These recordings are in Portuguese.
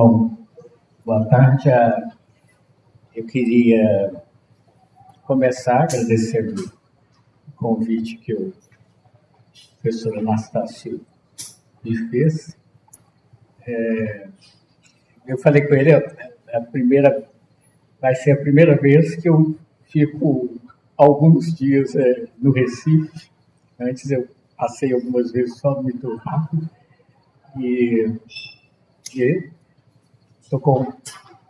Bom, boa tarde. Eu queria começar agradecendo o convite que o professor Anastácio me fez. Eu falei com ele, vai ser a primeira vez que eu fico alguns dias no Recife. Antes eu passei algumas vezes só muito rápido e estou com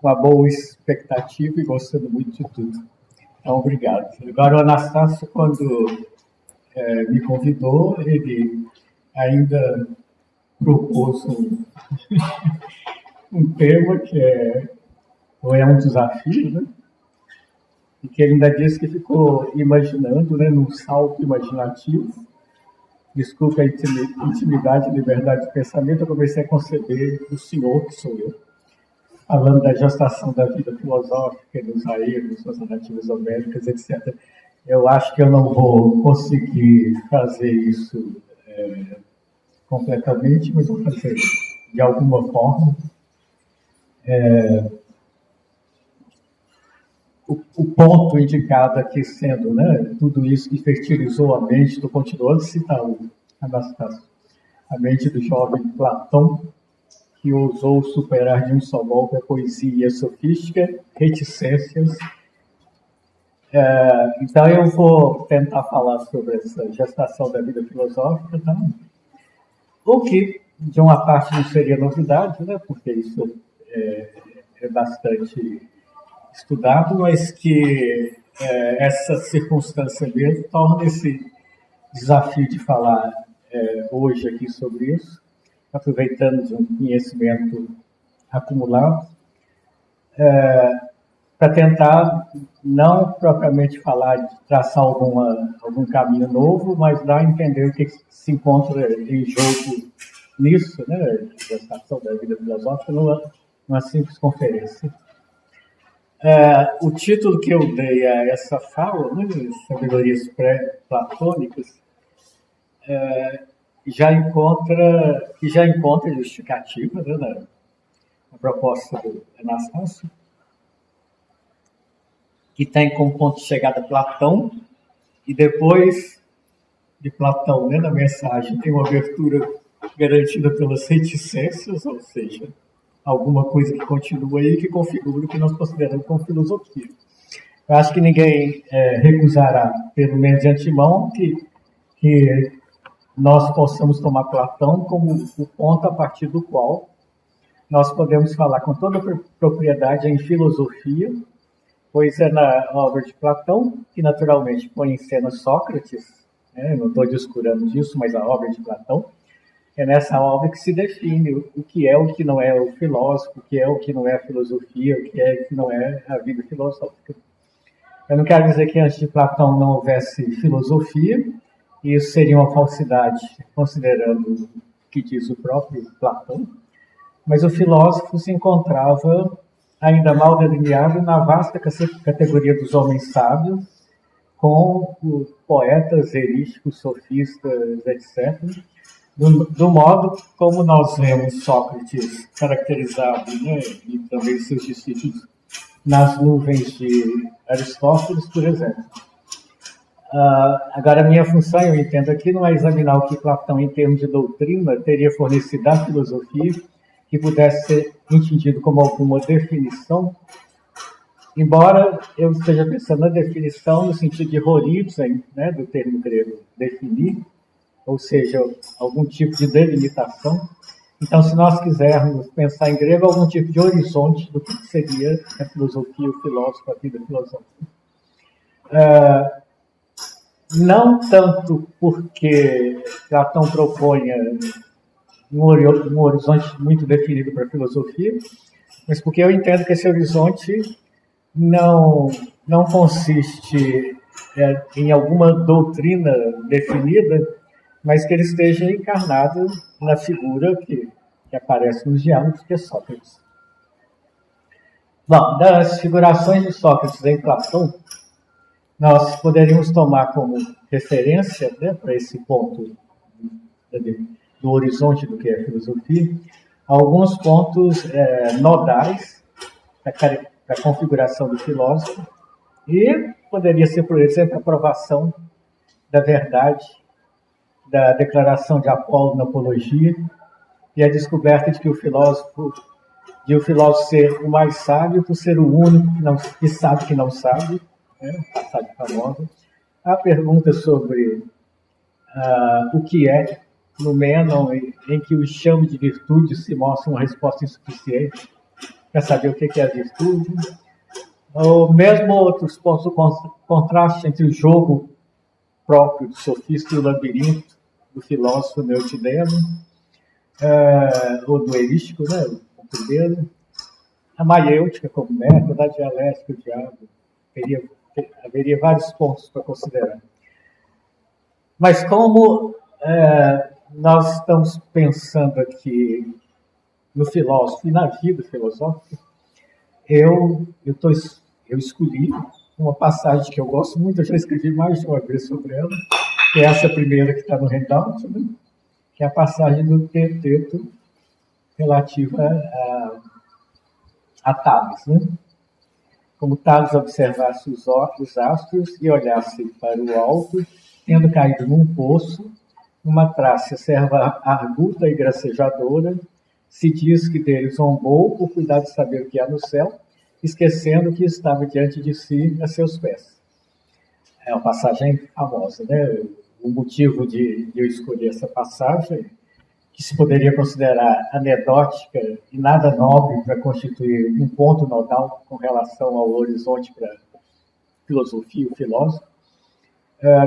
uma boa expectativa e gostando muito de tudo. Então, obrigado. Agora, o Anastácio, quando me convidou, ele ainda propôs um tema que é um desafio, né? E que ele ainda disse que ficou imaginando, né, num salto imaginativo. Desculpe a intimidade e liberdade de pensamento, eu comecei a conceber o senhor, que sou eu, falando da gestação da vida filosófica, dos aíros, das narrativas homéricas, etc. Eu acho que eu não vou conseguir fazer isso completamente, mas vou fazer de alguma forma. O ponto indicado aqui sendo, né, tudo isso que fertilizou a mente, estou continuando a citar o Anastácio, a mente do jovem Platão, que ousou superar de um só golpe a poesia sofística, reticências. Então eu vou tentar falar sobre essa gestação da vida filosófica, tá? O que, de uma parte, não seria novidade, né, porque isso é bastante estudado, mas que essa circunstância mesmo torna esse desafio de falar hoje aqui sobre isso, aproveitando de um conhecimento acumulado, para tentar não propriamente falar de traçar algum caminho novo, mas dar a entender o que se encontra em jogo nisso, né, gestação da vida filosófica, numa simples conferência. O título que eu dei a essa fala, né, Sabedorias Pré-Platônicas, já encontra justificativa, né, na proposta do Anastácio, que tem como ponto de chegada Platão, e depois de Platão, né, na mensagem, tem uma abertura garantida pelas reticências, ou seja, alguma coisa que continua aí, que configura o que nós consideramos como filosofia. Eu acho que ninguém recusará, pelo menos de antemão, que nós possamos tomar Platão como o ponto a partir do qual nós podemos falar com toda propriedade em filosofia, pois é na obra de Platão, que naturalmente põe em cena Sócrates, né? Não estou descurando disso, mas a obra de Platão, é nessa obra que se define o que é, o que não é o filósofo, o que é, o que não é a filosofia, o que é, o que não é a vida filosófica. Eu não quero dizer que antes de Platão não houvesse filosofia, e isso seria uma falsidade, considerando o que diz o próprio Platão, mas o filósofo se encontrava ainda mal delineado na vasta categoria dos homens sábios, com os poetas, erísticos, sofistas, etc., do modo como nós vemos Sócrates caracterizado, né, e também seus discípulos nas nuvens de Aristóteles, por exemplo. Agora, a minha função, eu entendo aqui, não é examinar o que Platão, em termos de doutrina, teria fornecido à filosofia, que pudesse ser entendido como alguma definição, embora eu esteja pensando na definição no sentido de horizon, né, do termo grego, definir, ou seja, algum tipo de delimitação. Então, se nós quisermos pensar em grego, algum tipo de horizonte do que seria a filosofia, o filósofo, a vida filosófica. Não tanto porque Platão proponha um horizonte muito definido para a filosofia, mas porque eu entendo que esse horizonte não consiste em alguma doutrina definida, mas que ele esteja encarnado na figura que aparece nos diálogos, que é Sócrates. Bom, das figurações de Sócrates em Platão, nós poderíamos tomar como referência, né, para esse ponto do horizonte do que é filosofia, alguns pontos nodais da configuração do filósofo, e poderia ser, por exemplo, a aprovação da verdade da declaração de Apolo na Apologia e a descoberta de que o filósofo ser o mais sábio por ser o único que sabe que não sabe, passagem famosa. A pergunta sobre o que é Númenor, em que o chame de virtude se mostra uma resposta insuficiente para saber o que é a virtude. Ou mesmo outros pontos, o contraste entre o jogo próprio do sofista e o labirinto do filósofo neotideno, ou do erístico, né, o primeiro. A maiêutica como método, a dialética, o diabo. Haveria vários pontos para considerar. Mas como nós estamos pensando aqui no filósofo e na vida filosófica, eu escolhi uma passagem que eu gosto muito, eu já escrevi mais de uma vez sobre ela, que é essa primeira que está no handout, né? Que é a passagem do Teeteto relativa a Tales, né? Como Tales observasse os astros e olhasse para o alto, tendo caído num poço, uma Trácia serva arguta e gracejadora, se diz que dele zombou por cuidar de saber o que há no céu, esquecendo que estava diante de si a seus pés. É uma passagem famosa, né? O motivo de eu escolher essa passagem, que se poderia considerar anedótica e nada nobre para constituir um ponto nodal com relação ao horizonte para a filosofia e o filósofo,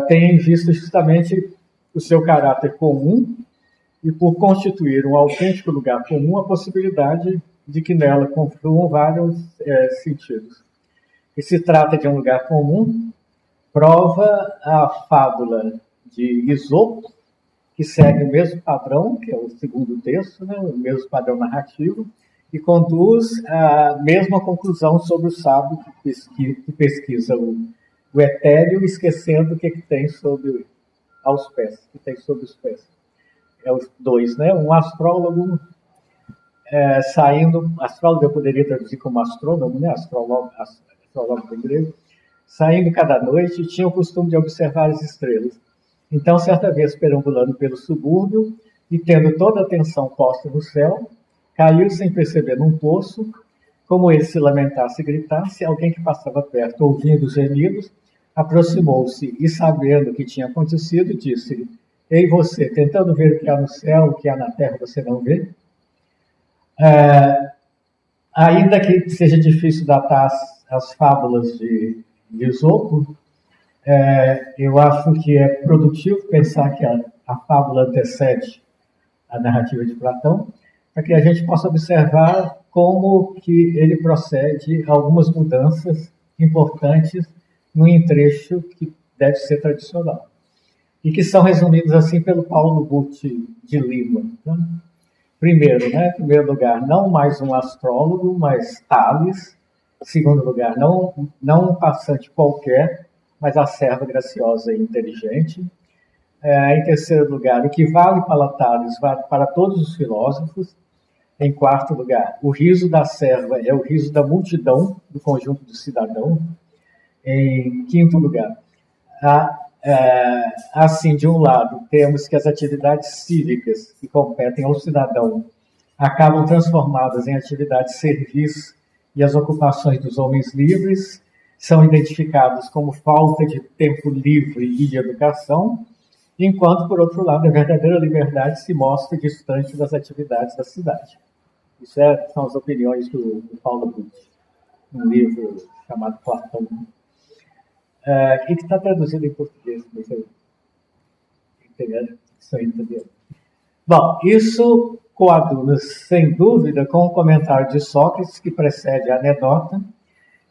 tem em vista justamente o seu caráter comum e, por constituir um autêntico lugar comum, a possibilidade de que nela confluam vários sentidos. E se trata de um lugar comum, prova a fábula de Esopo, que segue o mesmo padrão, que é o segundo texto, né, o mesmo padrão narrativo, e conduz a mesma conclusão sobre o sábio que pesquisa o etéreo, esquecendo o que tem sobre os pés. É os dois, né? Um astrólogo astrólogo eu poderia traduzir como astrônomo, né? Astrólogo em grego, saindo cada noite, tinha o costume de observar as estrelas. Então, certa vez, perambulando pelo subúrbio e tendo toda a atenção posta no céu, caiu sem perceber num poço. Como ele se lamentasse e gritasse, alguém que passava perto, ouvindo os gemidos, aproximou-se e, sabendo o que tinha acontecido, disse: "Ei, você, tentando ver o que há no céu, o que há na terra, você não vê?" Ainda que seja difícil datar as fábulas de Esopo, eu acho que é produtivo pensar que a fábula antecede a narrativa de Platão, para que a gente possa observar como que ele procede a algumas mudanças importantes num entrecho que deve ser tradicional, e que são resumidos assim pelo Paulo Butti de Lima. Então, primeiro, em primeiro lugar, não mais um astrólogo, mas Tales. Segundo lugar, não um passante qualquer, mas a serva graciosa e inteligente. Em terceiro lugar, o que vale para Tales vale para todos os filósofos. Em quarto lugar, o riso da serva é o riso da multidão, do conjunto do cidadão. Em quinto lugar, assim, de um lado, temos que as atividades cívicas que competem ao cidadão acabam transformadas em atividades serviço, e as ocupações dos homens livres são identificadas como falta de tempo livre e de educação, enquanto, por outro lado, a verdadeira liberdade se mostra distante das atividades da cidade. Isso são as opiniões do Paulo Butti, um livro chamado Platão. Que está traduzido em português, mas eu entendeu. Bom, isso coaduna, sem dúvida, com o comentário de Sócrates, que precede a anedota,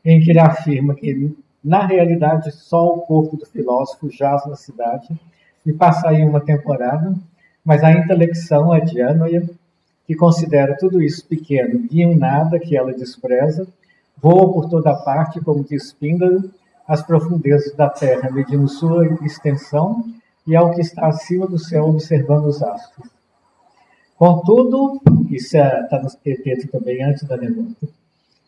em que ele afirma que, na realidade, só o corpo do filósofo jaz na cidade e passa aí uma temporada, mas a intelecção é Diânoia, que considera tudo isso pequeno e um nada que ela despreza, voa por toda parte como diz Píndaro, as profundezas da terra, medindo sua extensão, e ao que está acima do céu observando os astros. Contudo, isso está no texto também antes da denúncia,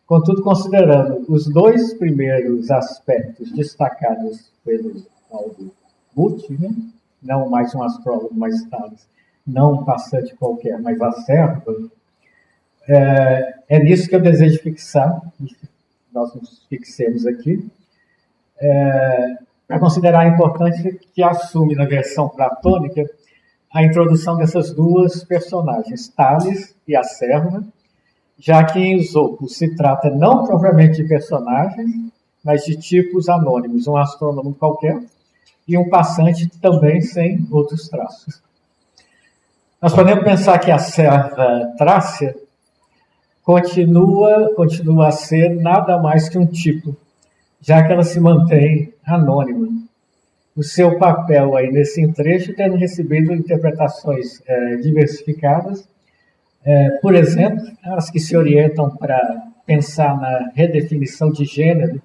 contudo, considerando os dois primeiros aspectos destacados pelo Paulo Butti, né? Não mais um astrólogo, mas Tales, não um passante qualquer, mas a serva, é nisso que eu desejo fixar, nós nos fixemos aqui, para considerar a importância que assume na versão platônica a introdução dessas duas personagens, Tales e a serva, já que em Esopo se trata não propriamente de personagens, mas de tipos anônimos, um astrônomo qualquer e um passante também sem outros traços. Nós podemos pensar que a serva Trácia continua a ser nada mais que um tipo, já que ela se mantém anônima. O seu papel aí nesse trecho tendo recebido interpretações diversificadas, por exemplo, as que se orientam para pensar na redefinição de gênero.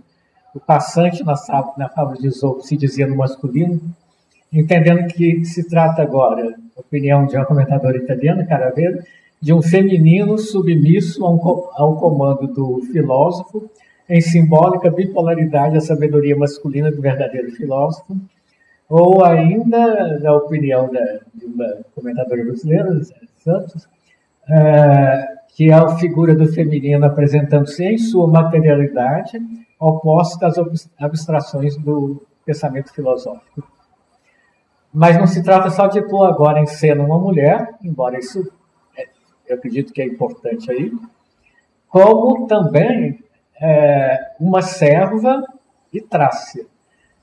O passante na fábula de Esopo se dizia no masculino, entendendo que se trata agora, opinião de uma comentadora italiana, Caravera, de um feminino submisso ao comando do filósofo, em simbólica bipolaridade da sabedoria masculina do verdadeiro filósofo, ou ainda, na opinião de uma comentadora brasileira, Santos, que é a figura do feminino apresentando-se em sua materialidade, oposta às abstrações do pensamento filosófico. Mas não se trata só de pôr agora em cena uma mulher, embora isso eu acredito que é importante aí, como também uma serva e Trácia.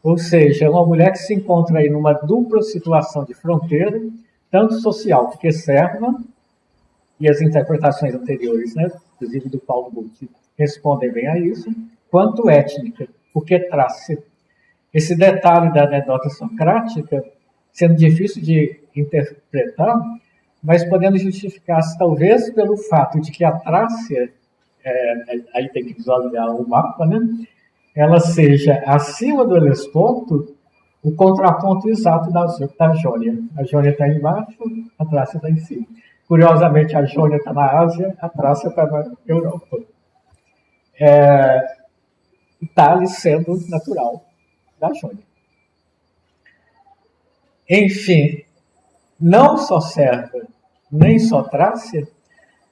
Ou seja, uma mulher que se encontra aí numa dupla situação de fronteira, tanto social, porque serva, e as interpretações anteriores, né, inclusive do Paulo Butti, respondem bem a isso, quanto étnica, porque Trácia. Esse detalhe da anedota socrática, sendo difícil de interpretar, mas podendo justificar-se talvez pelo fato de que a Trácia, aí tem que visualizar o mapa, né? Ela seja, acima do Helesponto, o contraponto exato da Jônia. A Jônia está embaixo, a Trácia está em cima. Curiosamente, a Jônia está na Ásia, a Trácia está na Europa. Tales sendo natural da Jônia. Enfim, não só serva, nem só Trácia,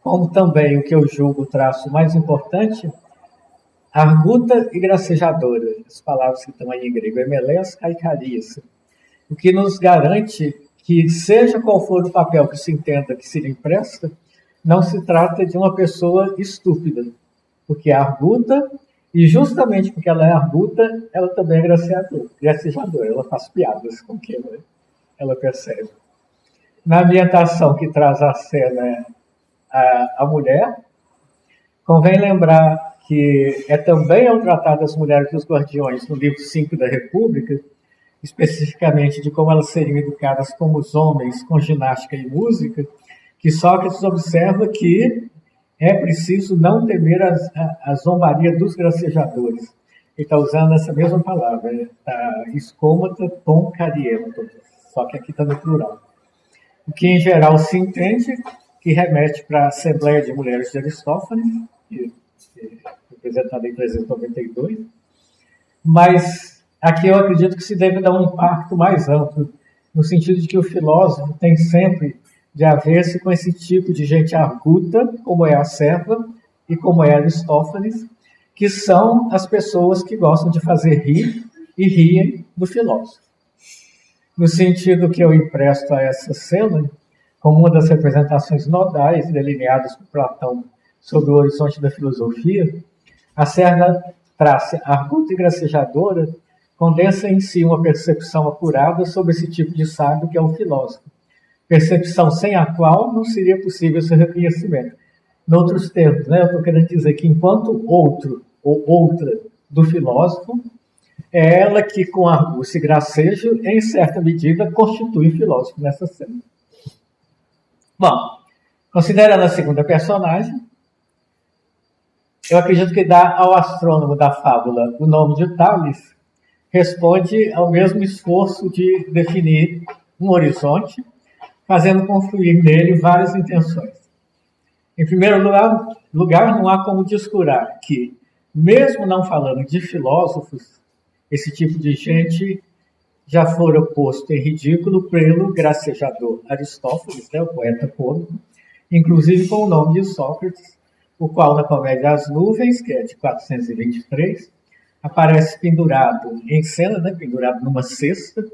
como também o que eu julgo o traço mais importante, arguta e gracejadora, as palavras que estão aí em grego, emelés caicarias, o que nos garante que, seja qual for o papel que se entenda que se lhe empresta, não se trata de uma pessoa estúpida, porque é arguta, e justamente porque ela é arguta, ela também é gracejadora, ela faz piadas com quem ela percebe. Na ambientação que traz a cena a mulher, convém lembrar que também ao tratar das mulheres dos guardiões no livro 5 da República, especificamente de como elas seriam educadas como os homens com ginástica e música, que Sócrates observa que é preciso não temer a zombaria dos gracejadores. Ele está usando essa mesma palavra, escômata tom cariento, só que aqui está no plural. O que em geral se entende que remete para a Assembleia de Mulheres de Aristófanes, que representada em 392, mas aqui eu acredito que se deve dar um impacto mais amplo, no sentido de que o filósofo tem sempre de haver-se com esse tipo de gente arguta, como é a serva e como é Aristófanes, que são as pessoas que gostam de fazer rir e riem do filósofo. No sentido que eu empresto a essa cena, como uma das representações nodais delineadas por Platão sobre o horizonte da filosofia, a serva Trácia, arguta e gracejadora, condensa em si uma percepção apurada sobre esse tipo de sábio que é o filósofo, percepção sem a qual não seria possível seu reconhecimento. Em outros termos, eu estou querendo dizer que enquanto outro ou outra do filósofo, é ela que, com argúcia e gracejo, em certa medida, constitui o filósofo nessa cena. Bom, considerando a segunda personagem, eu acredito que dar ao astrônomo da fábula o nome de Tales responde ao mesmo esforço de definir um horizonte, fazendo confluir nele várias intenções. Em primeiro lugar, não há como descurar que, mesmo não falando de filósofos, esse tipo de gente já fora posto em ridículo pelo gracejador Aristófanes, o poeta cômico, inclusive com o nome de Sócrates, o qual na comédia As Nuvens, que é de 423, aparece pendurado em cena, pendurado numa cesta,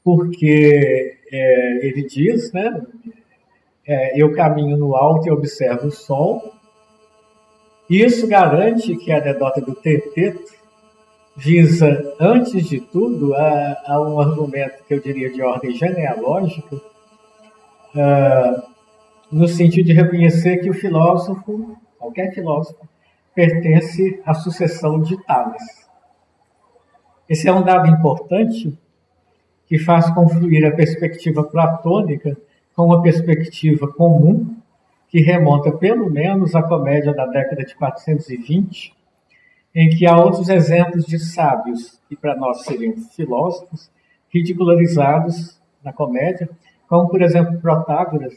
porque ele diz, eu caminho no alto e observo o sol. Isso garante que a anedota do Teteto visa, antes de tudo, a um argumento que eu diria de ordem genealógica, no sentido de reconhecer que o filósofo, qualquer filósofo, pertence à sucessão de Tales. Esse é um dado importante que faz confluir a perspectiva platônica com uma perspectiva comum que remonta pelo menos à comédia da década de 420, em que há outros exemplos de sábios, que para nós seriam filósofos, ridicularizados na comédia, como, por exemplo, Protágoras,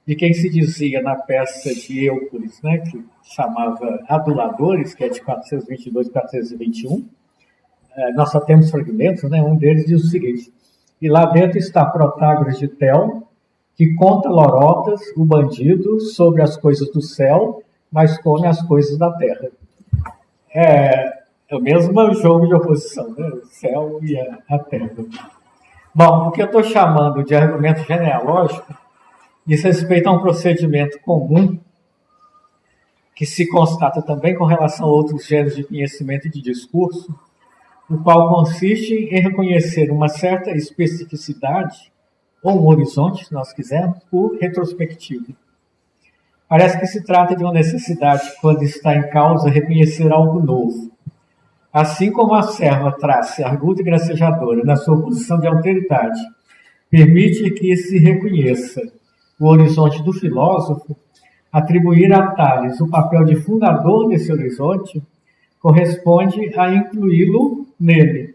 de quem se dizia na peça de Euclides, que chamava Aduladores, que é de 422 e 421. Nós só temos fragmentos, um deles diz o seguinte: e lá dentro está Protágoras de Tel, que conta lorotas, o bandido, sobre as coisas do céu, mas come as coisas da terra. É o mesmo jogo de oposição, o céu e a terra. Bom, o que eu estou chamando de argumento genealógico diz respeito a um procedimento comum que se constata também com relação a outros gêneros de conhecimento e de discurso, o qual consiste em reconhecer uma certa especificidade, ou um horizonte, se nós quisermos, por retrospectiva. Parece que se trata de uma necessidade, quando está em causa, reconhecer algo novo. Assim como a serva traça arguta e gracejadora na sua posição de alteridade, permite que se reconheça o horizonte do filósofo, atribuir a Tales o papel de fundador desse horizonte corresponde a incluí-lo nele,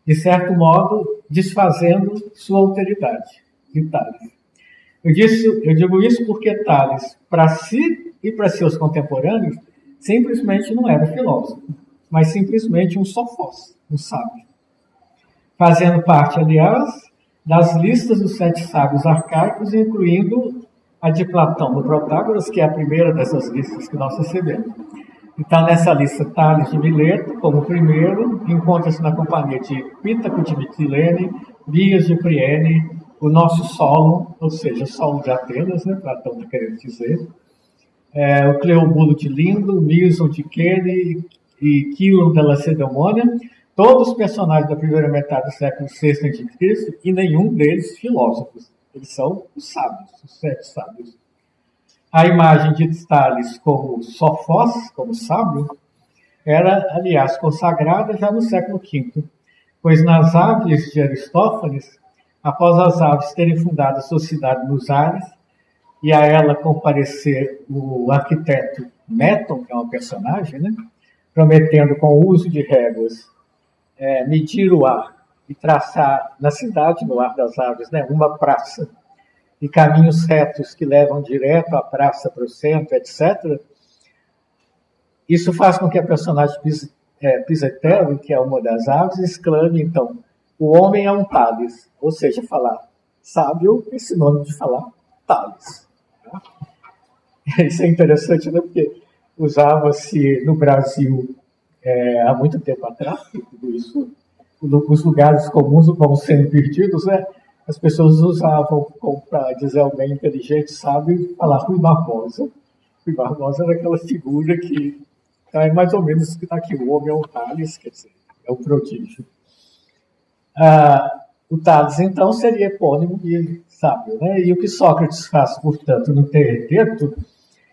de certo modo, desfazendo sua alteridade de Tales. Eu digo isso porque Tales, para si e para seus contemporâneos, simplesmente não era filósofo, mas simplesmente um sofós, um sábio. Fazendo parte, aliás, das listas dos 7 sábios arcaicos, incluindo a de Platão no Protágoras, que é a primeira dessas listas que nós recebemos. Então, nessa lista, Tales de Mileto, como primeiro, encontra-se na companhia de Pítaco de Mitilene, Bias de Priene, o nosso Solon, ou seja, Solon de Atenas, Platão está querendo dizer, o Cleobulo de Lindo, Milson de Quene e Quilon da Lacedemônia, todos personagens da primeira metade do século VI a.C., e nenhum deles filósofos. Eles são os sábios, os 7 sábios. A imagem de Tales como sofós, como sábio, era, aliás, consagrada já no século V, pois nas Aves de Aristófanes, após as aves terem fundado a sociedade nos ares, e a ela comparecer o arquiteto Méton, que é um personagem, prometendo com o uso de réguas medir o ar e traçar na cidade, no ar das aves, uma praça e caminhos retos que levam direto à praça para o centro, etc. Isso faz com que a personagem Pisetero, que é uma das aves, exclame, então, o homem é um Tales, ou seja, falar sábio é sinônimo de falar Tales. Tá? Isso é interessante, porque usava-se no Brasil há muito tempo atrás, tudo isso, os lugares comuns como sendo perdidos, as pessoas usavam para dizer alguém inteligente, sábio, falar Rui Barbosa. Rui Barbosa era aquela figura que é mais ou menos que está aqui, o homem é um Tales, quer dizer, é um prodígio. O Tales, então, seria epônimo de sábio, E o que Sócrates faz, portanto, no Teeteto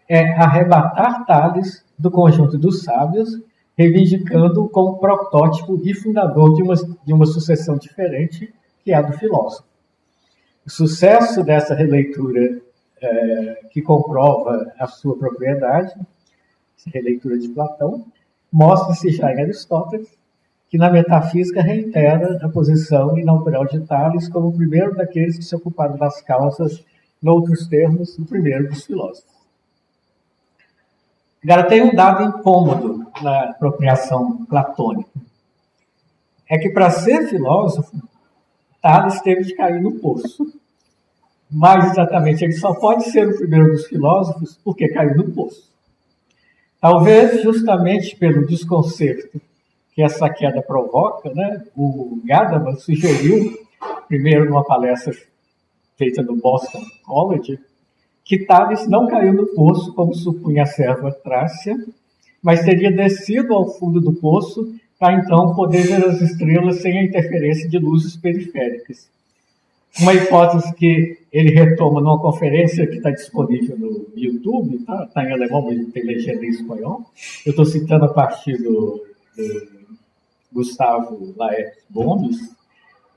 é arrebatar Tales do conjunto dos sábios, reivindicando-o como protótipo e fundador de uma sucessão diferente, que é a do filósofo. O sucesso dessa releitura, que comprova a sua propriedade, essa releitura de Platão, mostra-se já em Aristóteles, que na metafísica reitera a posição inaugural de Tales como o primeiro daqueles que se ocuparam das causas noutros termos, o primeiro dos filósofos. Agora, tem um dado incômodo na apropriação platônica. É que, para ser filósofo, Tales teve de cair no poço. Mais exatamente, ele só pode ser o primeiro dos filósofos porque caiu no poço. Talvez justamente pelo desconcerto que essa queda provoca, né, o Gadamer sugeriu, primeiro numa palestra feita no Boston College, que Tales não caiu no poço, como supunha a serva Trácia, mas teria descido ao fundo do poço para então poder ver as estrelas sem a interferência de luzes periféricas. Uma hipótese que ele retoma numa conferência que está disponível no YouTube, está em alemão, mas tem legenda em espanhol. Eu estou citando a partir do Gustavo Laet Gomes,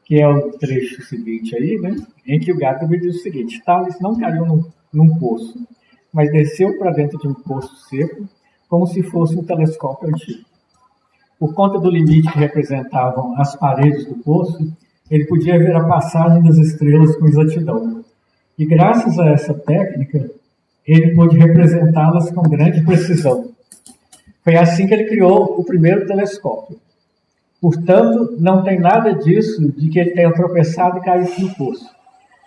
que é o trecho seguinte aí, né, em que o Gadamer diz o seguinte: Tales não caiu num poço, mas desceu para dentro de um poço seco, como se fosse um telescópio antigo. Por conta do limite que representavam as paredes do poço, ele podia ver a passagem das estrelas com exatidão. E graças a essa técnica, ele pôde representá-las com grande precisão. Foi assim que ele criou o primeiro telescópio. Portanto, não tem nada disso de que ele tenha tropeçado e caído no poço.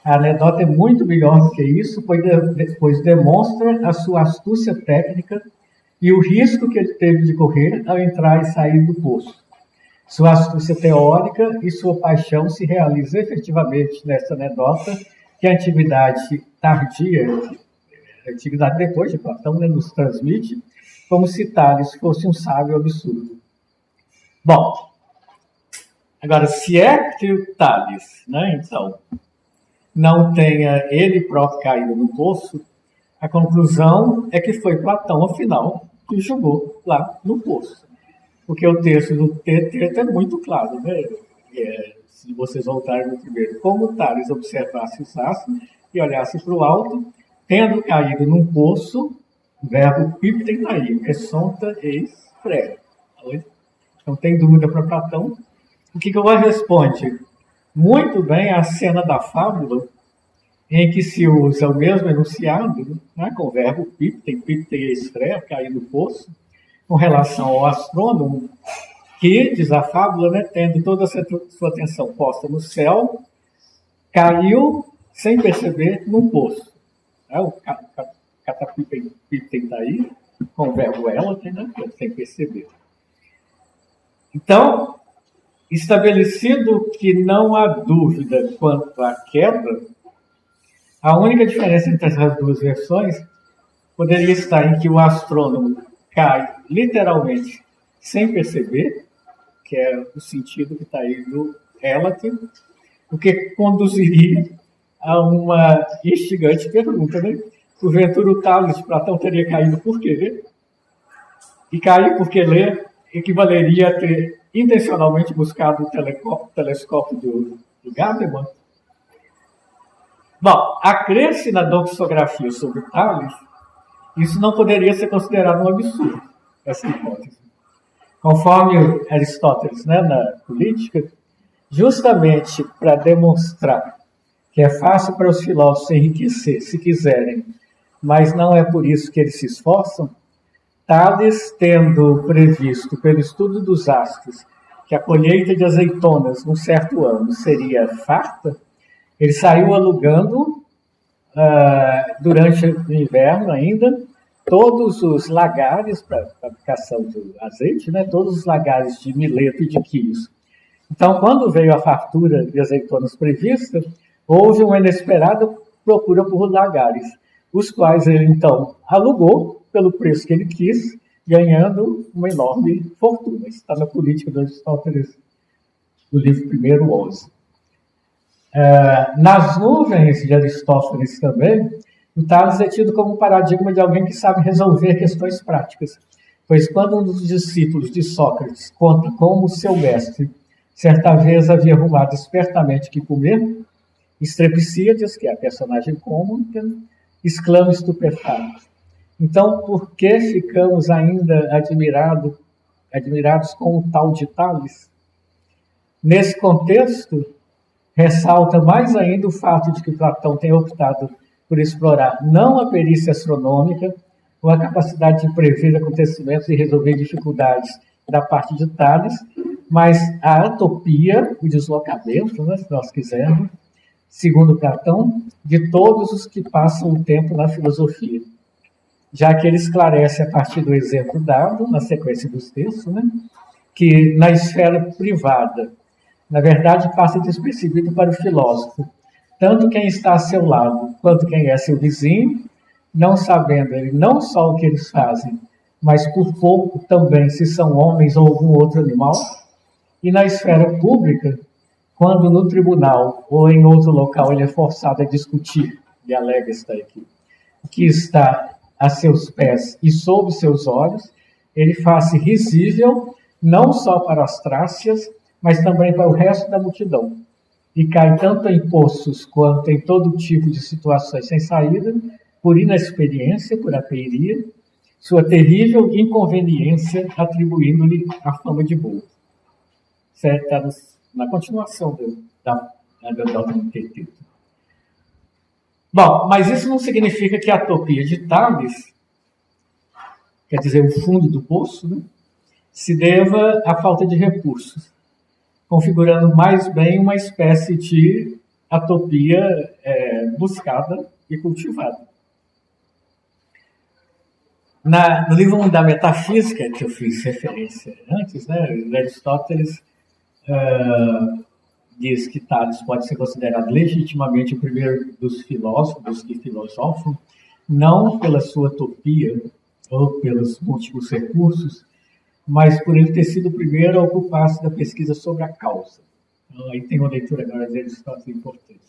A anedota é muito melhor do que isso, pois demonstra a sua astúcia técnica e o risco que ele teve de correr ao entrar e sair do poço. Sua astúcia teórica e sua paixão se realizam efetivamente nessa anedota que a antiguidade tardia, a antiguidade depois de Platão, né, nos transmite, como se Tales fosse um sábio absurdo. Bom, agora, se é que o Tales, né, então, não tenha ele próprio caído no poço, a conclusão é que foi Platão, afinal, que o jogou lá no poço. Porque o texto do Tetreta é muito claro, né? Se vocês voltarem no primeiro, como Tales observasse os astros e olhasse para o alto, tendo caído num poço, o verbo pipten aí, ressonta eis pré. Então tem dúvida para Platão. O que eu responde? Muito bem a cena da fábula, em que se usa o mesmo enunciado, né, com o verbo pipten eis pré, cair no poço, com relação ao astrônomo, que, diz a fábula, né, tendo toda a sua atenção posta no céu, caiu sem perceber num poço. O catapiptem está aí, com o verbo ela, né, sem perceber. Então, estabelecido que não há dúvida quanto à queda, a única diferença entre as duas versões poderia estar em que o astrônomo cai literalmente sem perceber, que é o sentido que está aí no relativo, o que conduziria a uma instigante pergunta, né? Porventura o Tales de Platão teria caído por querer? E cair por querer equivaleria a ter intencionalmente buscado o telescópio do Gadamer? Bom, a crer-se na doxografia sobre Tales, isso não poderia ser considerado um absurdo, essa hipótese. Conforme Aristóteles, né, na política, justamente para demonstrar que é fácil para os filósofos enriquecer, se quiserem, mas não é por isso que eles se esforçam, Tales, tendo previsto pelo estudo dos astros que a colheita de azeitonas num certo ano seria farta, ele saiu alugando durante o inverno ainda, todos os lagares para fabricação do azeite, né, todos os lagares de Mileto e de Quios. Então, quando veio a fartura de azeitonas prevista, houve uma inesperada procura por lagares, os quais ele, então, alugou pelo preço que ele quis, ganhando uma enorme fortuna. Isso está na política do Aristóteles, do livro 1º, 11. Nas nuvens de Aristóteles também, o Tales é tido como um paradigma de alguém que sabe resolver questões práticas, pois quando um dos discípulos de Sócrates conta como seu mestre certa vez havia arrumado espertamente que comer, Estrepsíades, que é a personagem cômica, exclama estupefato: então, por que ficamos ainda admirados com o tal de Tales? Nesse contexto, ressalta mais ainda o fato de que Platão tem optado por explorar não a perícia astronômica ou a capacidade de prever acontecimentos e resolver dificuldades da parte de Tales, mas a atopia, o deslocamento, né, se nós quisermos, segundo Platão, de todos os que passam o tempo na filosofia. Já que ele esclarece a partir do exemplo dado, na sequência dos textos, né, que na esfera privada, na verdade, passa despercebido para o filósofo, tanto quem está a seu lado, quanto quem é seu vizinho, não sabendo ele não só o que eles fazem, mas por pouco também se são homens ou algum outro animal. E na esfera pública, quando no tribunal ou em outro local ele é forçado a discutir, e alega está aqui, o que está a seus pés e sob seus olhos, ele faz-se risível não só para as trácias, mas também para o resto da multidão, e cai tanto em poços quanto em todo tipo de situações sem saída, por inexperiência, por apeiria, sua terrível inconveniência atribuindo-lhe a fama de burro. Certo? Está na continuação da doutrina Teteto. Bom, mas isso não significa que a atopia de Tales, quer dizer, o fundo do poço, né, se deva à falta de recursos, configurando mais bem uma espécie de atopia buscada e cultivada. No livro 1 da Metafísica, que eu fiz referência antes, né, Aristóteles diz que Tales pode ser considerado legitimamente o primeiro dos filósofos, dos que filosofam, não pela sua utopia ou pelos múltiplos recursos, mas por ele ter sido o primeiro a ocupar-se da pesquisa sobre a causa. Então, aí tem uma leitura agora de Aristóteles importante.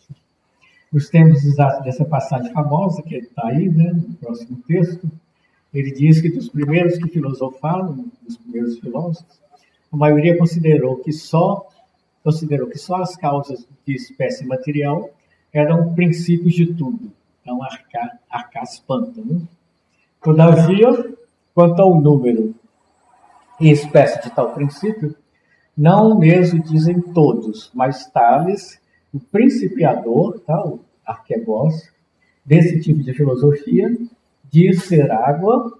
Nos termos exatos dessa passagem famosa, que está aí, né, no próximo texto, ele diz que dos primeiros que filosofaram, dos primeiros filósofos, a maioria considerou que só as causas de espécie material eram princípios de tudo. Então, arcas panta, né? Todavia, quanto ao número e espécie de tal princípio, não o mesmo dizem todos, mas Tales, o principiador, o arquegos, desse tipo de filosofia, diz ser água,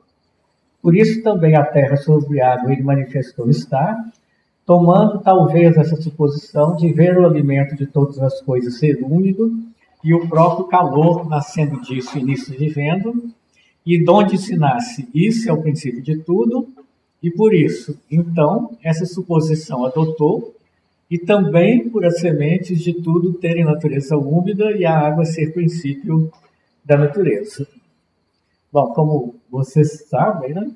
por isso também a terra sobre água ele manifestou estar, tomando talvez essa suposição de ver o alimento de todas as coisas ser úmido e o próprio calor nascendo disso início vivendo, e de onde se nasce, isso é o princípio de tudo, e por isso, então, essa suposição adotou, e também por as sementes de tudo terem natureza úmida e a água ser princípio da natureza. Bom, como vocês sabem, né?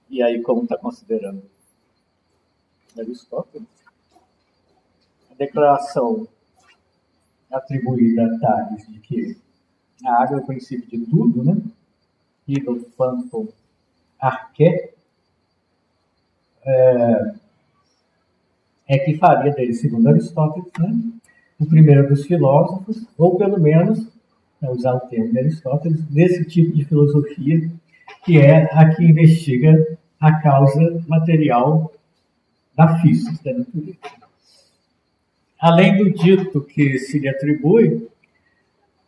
E aí, como está considerando Aristóteles, a declaração atribuída a Tales de que a água é o princípio de tudo, né? E do phantom arqué, que faria dele, segundo Aristóteles, né, o primeiro dos filósofos, ou pelo menos, para usar o termo de Aristóteles, desse tipo de filosofia, que é a que investiga a causa material da física, da natureza. Além do dito que se lhe atribui,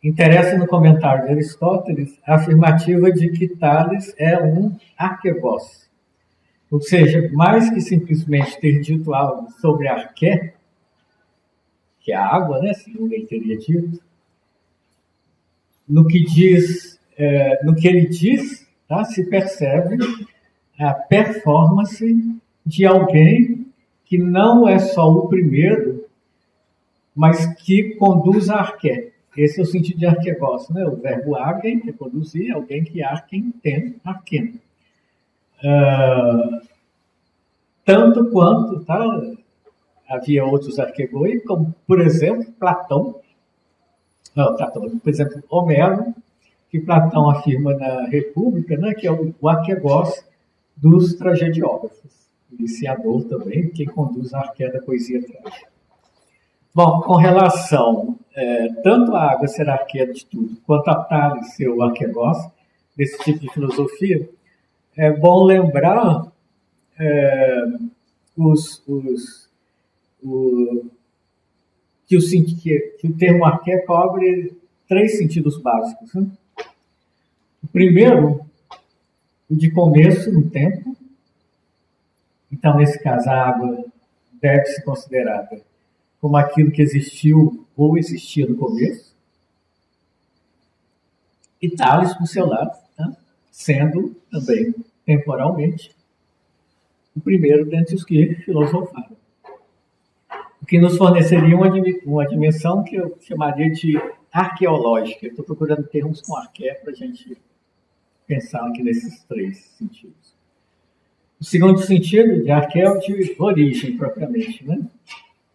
interessa no comentário de Aristóteles a afirmativa de que Tales é um arquegos, ou seja, mais que simplesmente ter dito algo sobre arqué, que é a água, né, segundo ele teria dito, no que ele diz, se percebe a performance de alguém que não é só o primeiro, mas que conduz a arqué. Esse é o sentido de arquegos, né? O verbo arquem, que é conduzir, alguém que arquem tem, arquem. Tanto quanto, havia outros arquegoi, como, por exemplo, Platão, por exemplo, Homero, que Platão afirma na República, né, que é o arquegos dos tragediógrafos, iniciador também, quem conduz a arqué da poesia trágica. Bom, com relação tanto a água ser arqué de tudo, quanto a Tales ser o arquegos desse tipo de filosofia, é bom lembrar que o termo arqué cobre 3 sentidos básicos. Né? O primeiro, o de começo no tempo. Então, nesse caso, a água deve ser considerada como aquilo que existiu ou existia no começo. E Tales, por seu lado, tá? Sendo também temporalmente o primeiro dentre os que filosofaram. O que nos forneceria uma dimensão que eu chamaria de arqueológica. Estou procurando termos com arqué para a gente pensar aqui nesses 3 sentidos. O segundo sentido de arqué é o de origem, propriamente, né?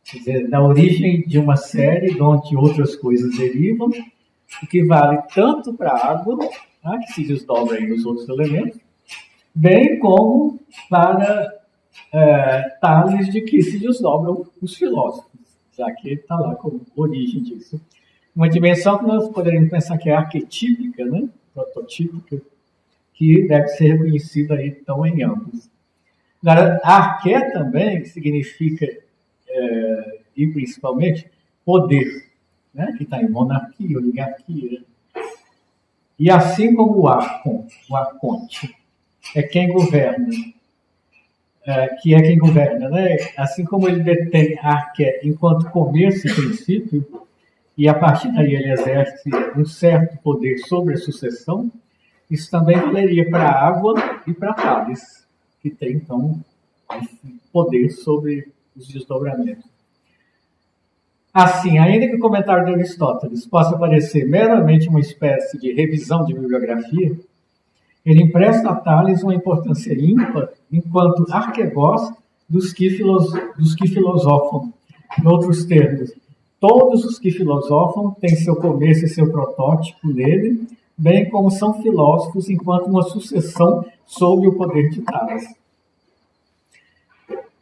Quer dizer, da origem de uma série de onde outras coisas derivam, o que vale tanto para a água, tá, que se desdobra aí nos outros elementos, bem como para Tales, de que se desdobram os filósofos, já que ele está lá como origem disso. Uma dimensão que nós poderíamos pensar que é arquetípica, né? Prototípica, que deve ser reconhecida aí, então, em ambos. Agora, arqué também significa, e principalmente, poder, né? Que está em monarquia, oligarquia. E assim como o arconte é quem governa, que é quem governa, né? Assim como ele detém arqué enquanto começo e princípio, e a partir daí ele exerce um certo poder sobre a sucessão, isso também valeria para a água e para Tales, que tem, então, poder sobre os desdobramentos. Assim, ainda que o comentário de Aristóteles possa parecer meramente uma espécie de revisão de bibliografia, ele empresta a Tales uma importância ímpar enquanto arquegós dos que filosofam. Em outros termos, todos os que filosofam têm seu começo e seu protótipo nele, bem como são filósofos enquanto uma sucessão sob o poder de Tales.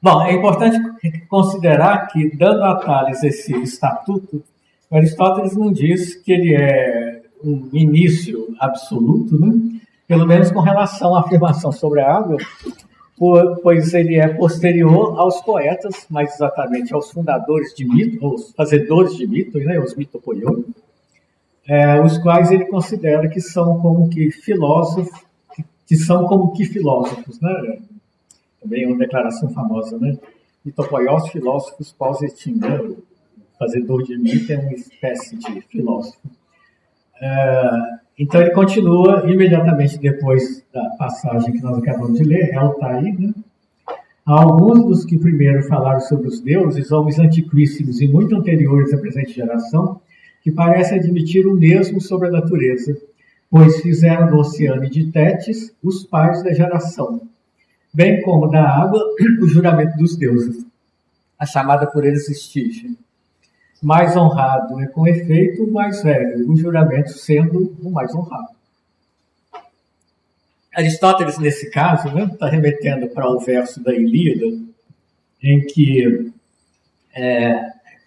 Bom, é importante considerar que, dando a Tales esse estatuto, Aristóteles não diz que ele é um início absoluto, né? Pelo menos com relação à afirmação sobre a água, pois ele é posterior aos poetas, mais exatamente aos fundadores de mito, aos fazedores de mitos, né? Os mitopoioi, os quais ele considera que são como que filósofos, né? Também é uma declaração famosa, né? Mitopoios filósofos pausetim, né? O fazedor de mito é uma espécie de filósofo. Então ele continua imediatamente depois da passagem que nós acabamos de ler, Altair, né? Alguns dos que primeiro falaram sobre os deuses, homens antiquíssimos e muito anteriores à presente geração, que parecem admitir o mesmo sobre a natureza, pois fizeram do oceano e de Tétis os pais da geração, bem como da água o juramento dos deuses, a chamada por eles estige. Mais honrado é com efeito o mais velho, o juramento sendo o mais honrado. Aristóteles, nesse caso, né, está remetendo para o verso da Ilíada, em que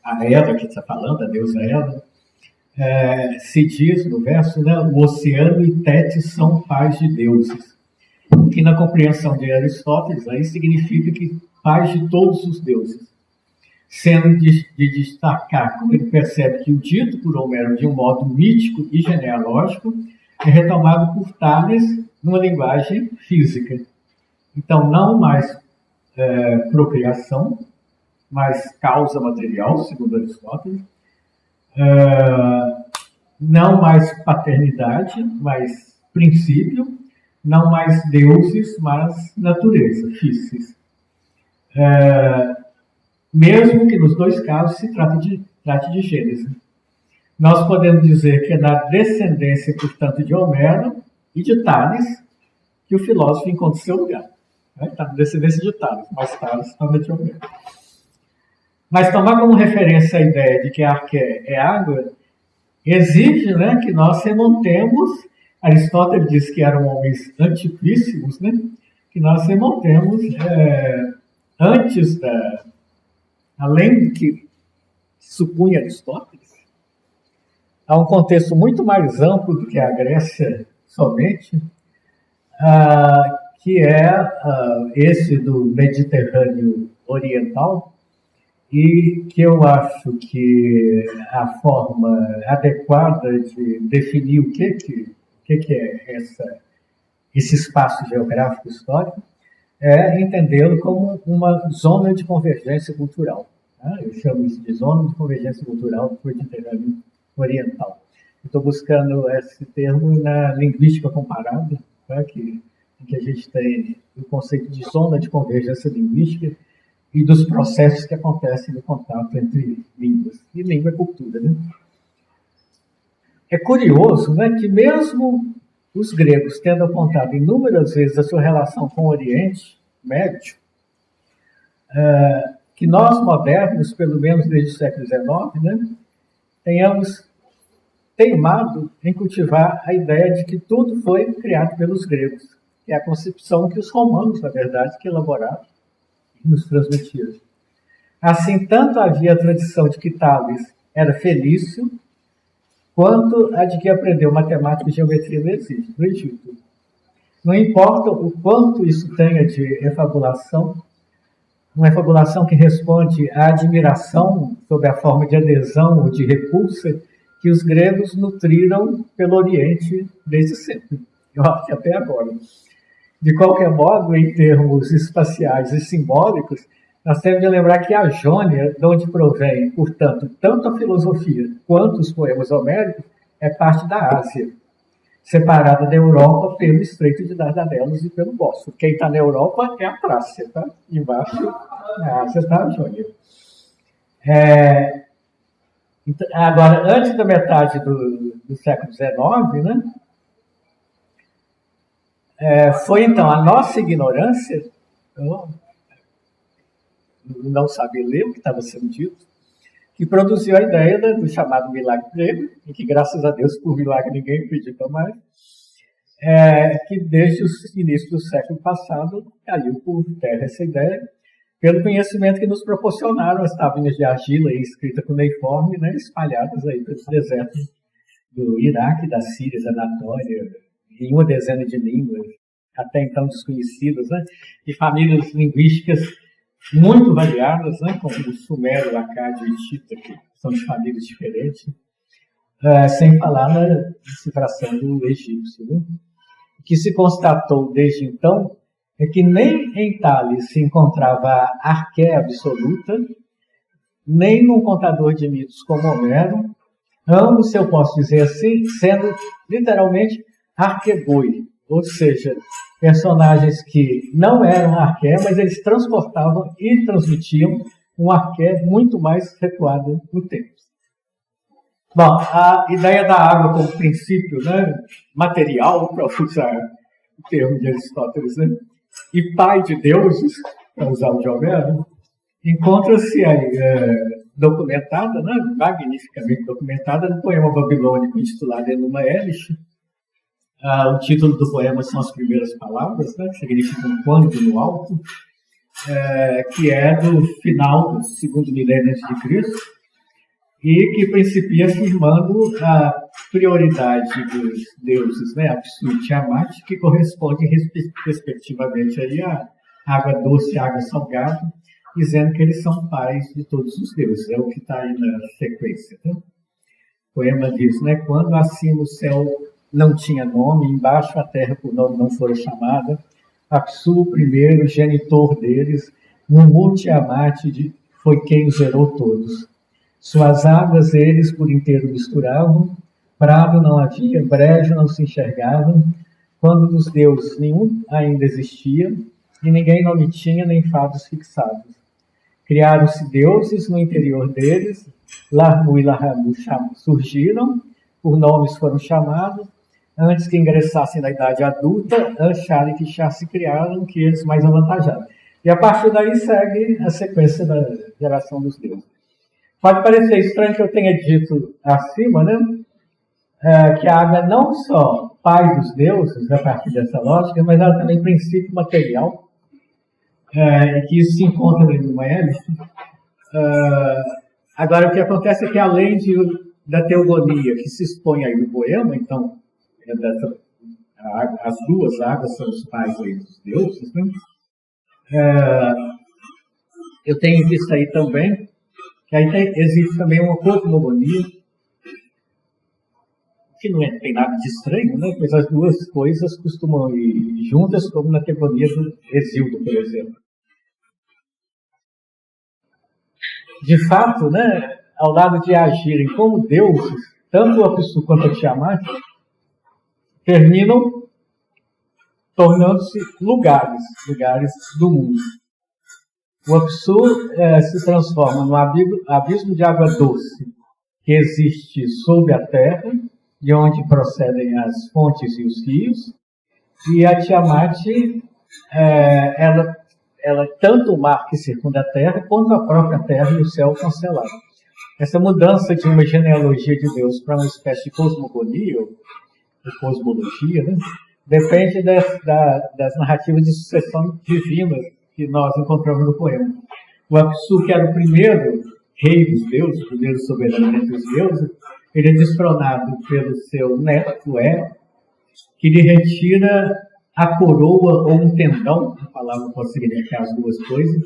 a Hera, que está falando, a deusa Hera, se diz no verso, né, o oceano e Tétis são pais de deuses, que na compreensão de Aristóteles aí significa que pais de todos os deuses, sendo de destacar como ele percebe que o dito por Homero de um modo mítico e genealógico é retomado por Tales numa linguagem física. Então, não mais procriação, mas causa material, segundo Aristóteles, não mais paternidade, mas princípio, não mais deuses, mas natureza, física. Mesmo que nos dois casos se trate de Gênesis. Nós podemos dizer que é na descendência, portanto, de Homero e de Tales que o filósofo encontra seu lugar. Está na descendência de Tales, mas Tales está na de Homero. Mas tomar como referência a ideia de que a arqué é água exige, né, que nós remontemos. Aristóteles diz que eram homens antiquíssimos, né, que nós remontemos antes além do que supunha Aristóteles, há um contexto muito mais amplo do que a Grécia somente, que é esse do Mediterrâneo Oriental e que eu acho que a forma adequada de definir o que é esse espaço geográfico histórico é entendê-lo como uma zona de convergência cultural. Tá? Eu chamo isso de zona de convergência cultural do Mediterrâneo Oriental. Estou buscando esse termo na linguística comparada, tá? que a gente tem o conceito de zona de convergência linguística e dos processos que acontecem no contato entre línguas. E língua é cultura, né? É curioso, né, que mesmo os gregos tendo apontado inúmeras vezes a sua relação com o Oriente Médio, que nós modernos, pelo menos desde o século XIX, né, tenhamos teimado em cultivar a ideia de que tudo foi criado pelos gregos, que é a concepção que os romanos, na verdade, que elaboraram e nos transmitiram. Assim, tanto havia a tradição de que Tales era fenício, quanto a de que aprendeu matemática e geometria no Egito. Não importa o quanto isso tenha de efabulação, uma efabulação que responde à admiração sob a forma de adesão ou de repulsa que os gregos nutriram pelo Oriente desde sempre. Eu acho que até agora. De qualquer modo, em termos espaciais e simbólicos, nós temos de lembrar que a Jônia, de onde provém, portanto, tanto a filosofia quanto os poemas homéricos, é parte da Ásia, separada da Europa pelo Estreito de Dardanelos e pelo Bósforo. Quem está na Europa é a Trácia, tá? Embaixo, na Ásia está a Jônia. Então, agora, antes da metade do século XIX, né? Foi então a nossa ignorância, não saber ler o que estava sendo dito, que produziu a ideia do chamado milagre grego, e que, graças a Deus, por milagre ninguém acredita mais, que desde o início do século passado caiu por terra essa ideia, pelo conhecimento que nos proporcionaram as tabuinhas de argila escrita cuneiforme, né, espalhadas aí pelos desertos do Iraque, da Síria, da Anatólia, em uma dezena de línguas, até então desconhecidas, né, de famílias linguísticas muito variadas, né, como o Sumero, o Acádio e o Hitita, que são de famílias diferentes, sem falar na decifração do egípcio. Né? O que se constatou desde então é que nem em Tales se encontrava a arqué absoluta, nem num contador de mitos como Homero, ambos, se eu posso dizer assim, sendo literalmente arqueboi, ou seja, personagens que não eram arqué, mas eles transportavam e transmitiam um arqué muito mais recuado no tempo. Bom, a ideia da água como princípio, né, material, para usar o termo de Aristóteles, né, e pai de deuses, para usar o de Homero, encontra-se aí documentada, né, magnificamente documentada, no poema babilônico intitulado Enuma Elish. O título do poema são as primeiras palavras, né, que significam quando no alto, que é do final do segundo milênio antes de Cristo, e que principia afirmando a prioridade dos deuses, né, Apsu e Tiamat, que corresponde respectivamente aí a água doce e água salgada, dizendo que eles são pais de todos os deuses. É o que está aí na sequência. Né? O poema diz, né, quando acima o céu não tinha nome, embaixo a terra por nome não foi chamada, Apsu, o primeiro, genitor deles, Mumu Tiamat foi quem os gerou todos. Suas águas eles por inteiro misturavam, prado não havia, brejo não se enxergava, quando dos deuses nenhum ainda existia, e ninguém nome tinha nem fados fixados. Criaram-se deuses no interior deles, Larmu e Lahamu surgiram, por nomes foram chamados, antes que ingressassem na idade adulta, Anshar e Kishar se criaram, que eles mais avantajaram. E a partir daí segue a sequência da geração dos deuses. Pode parecer estranho que eu tenha dito acima, né, que a água é não só pai dos deuses, a partir dessa lógica, mas ela também é princípio material, que isso se encontra no Enuma Elish. Agora, o que acontece é que, além da teogonia que se expõe aí no poema, então, as duas águas são os pais aí dos deuses, né? Eu tenho visto aí também E aí existe também uma cosmogonia, que não tem nada de estranho, né? Pois as duas coisas costumam ir juntas, como na teogonia do Hesíodo, por exemplo. De fato, né, ao lado de agirem como deuses, tanto o Apsu quanto a Tiamat terminam tornando-se lugares do mundo. O Apsu se transforma no abismo de água doce que existe sob a terra, de onde procedem as fontes e os rios, e a Tiamat, ela tanto o mar que circunda a terra, quanto a própria terra e o céu cancelado. Essa mudança de uma genealogia de Deus para uma espécie de cosmogonia, ou cosmologia, né, depende das narrativas de sucessão divina que nós encontramos no poema. O Apsu, que era o primeiro rei dos deuses, o primeiro soberano entre os deuses, ele é destronado pelo seu neto, que lhe retira a coroa ou um tendão, a palavra pode significar as duas coisas,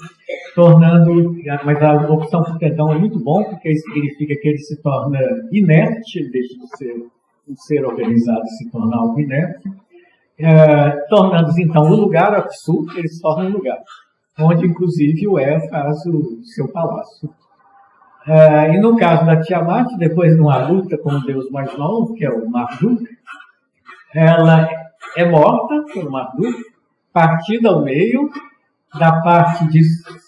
mas a opção por tendão é muito bom, porque isso significa que ele se torna inerte, ele deixa de ser um ser organizado, se torna algo inerte, tornando-se então o lugar Apsu, ele se torna um lugar, onde inclusive o faz o seu palácio. E no caso da Tiamat, depois de uma luta com o deus mais novo, que é o Marduk, ela é morta pelo Marduk, partida ao meio, da parte de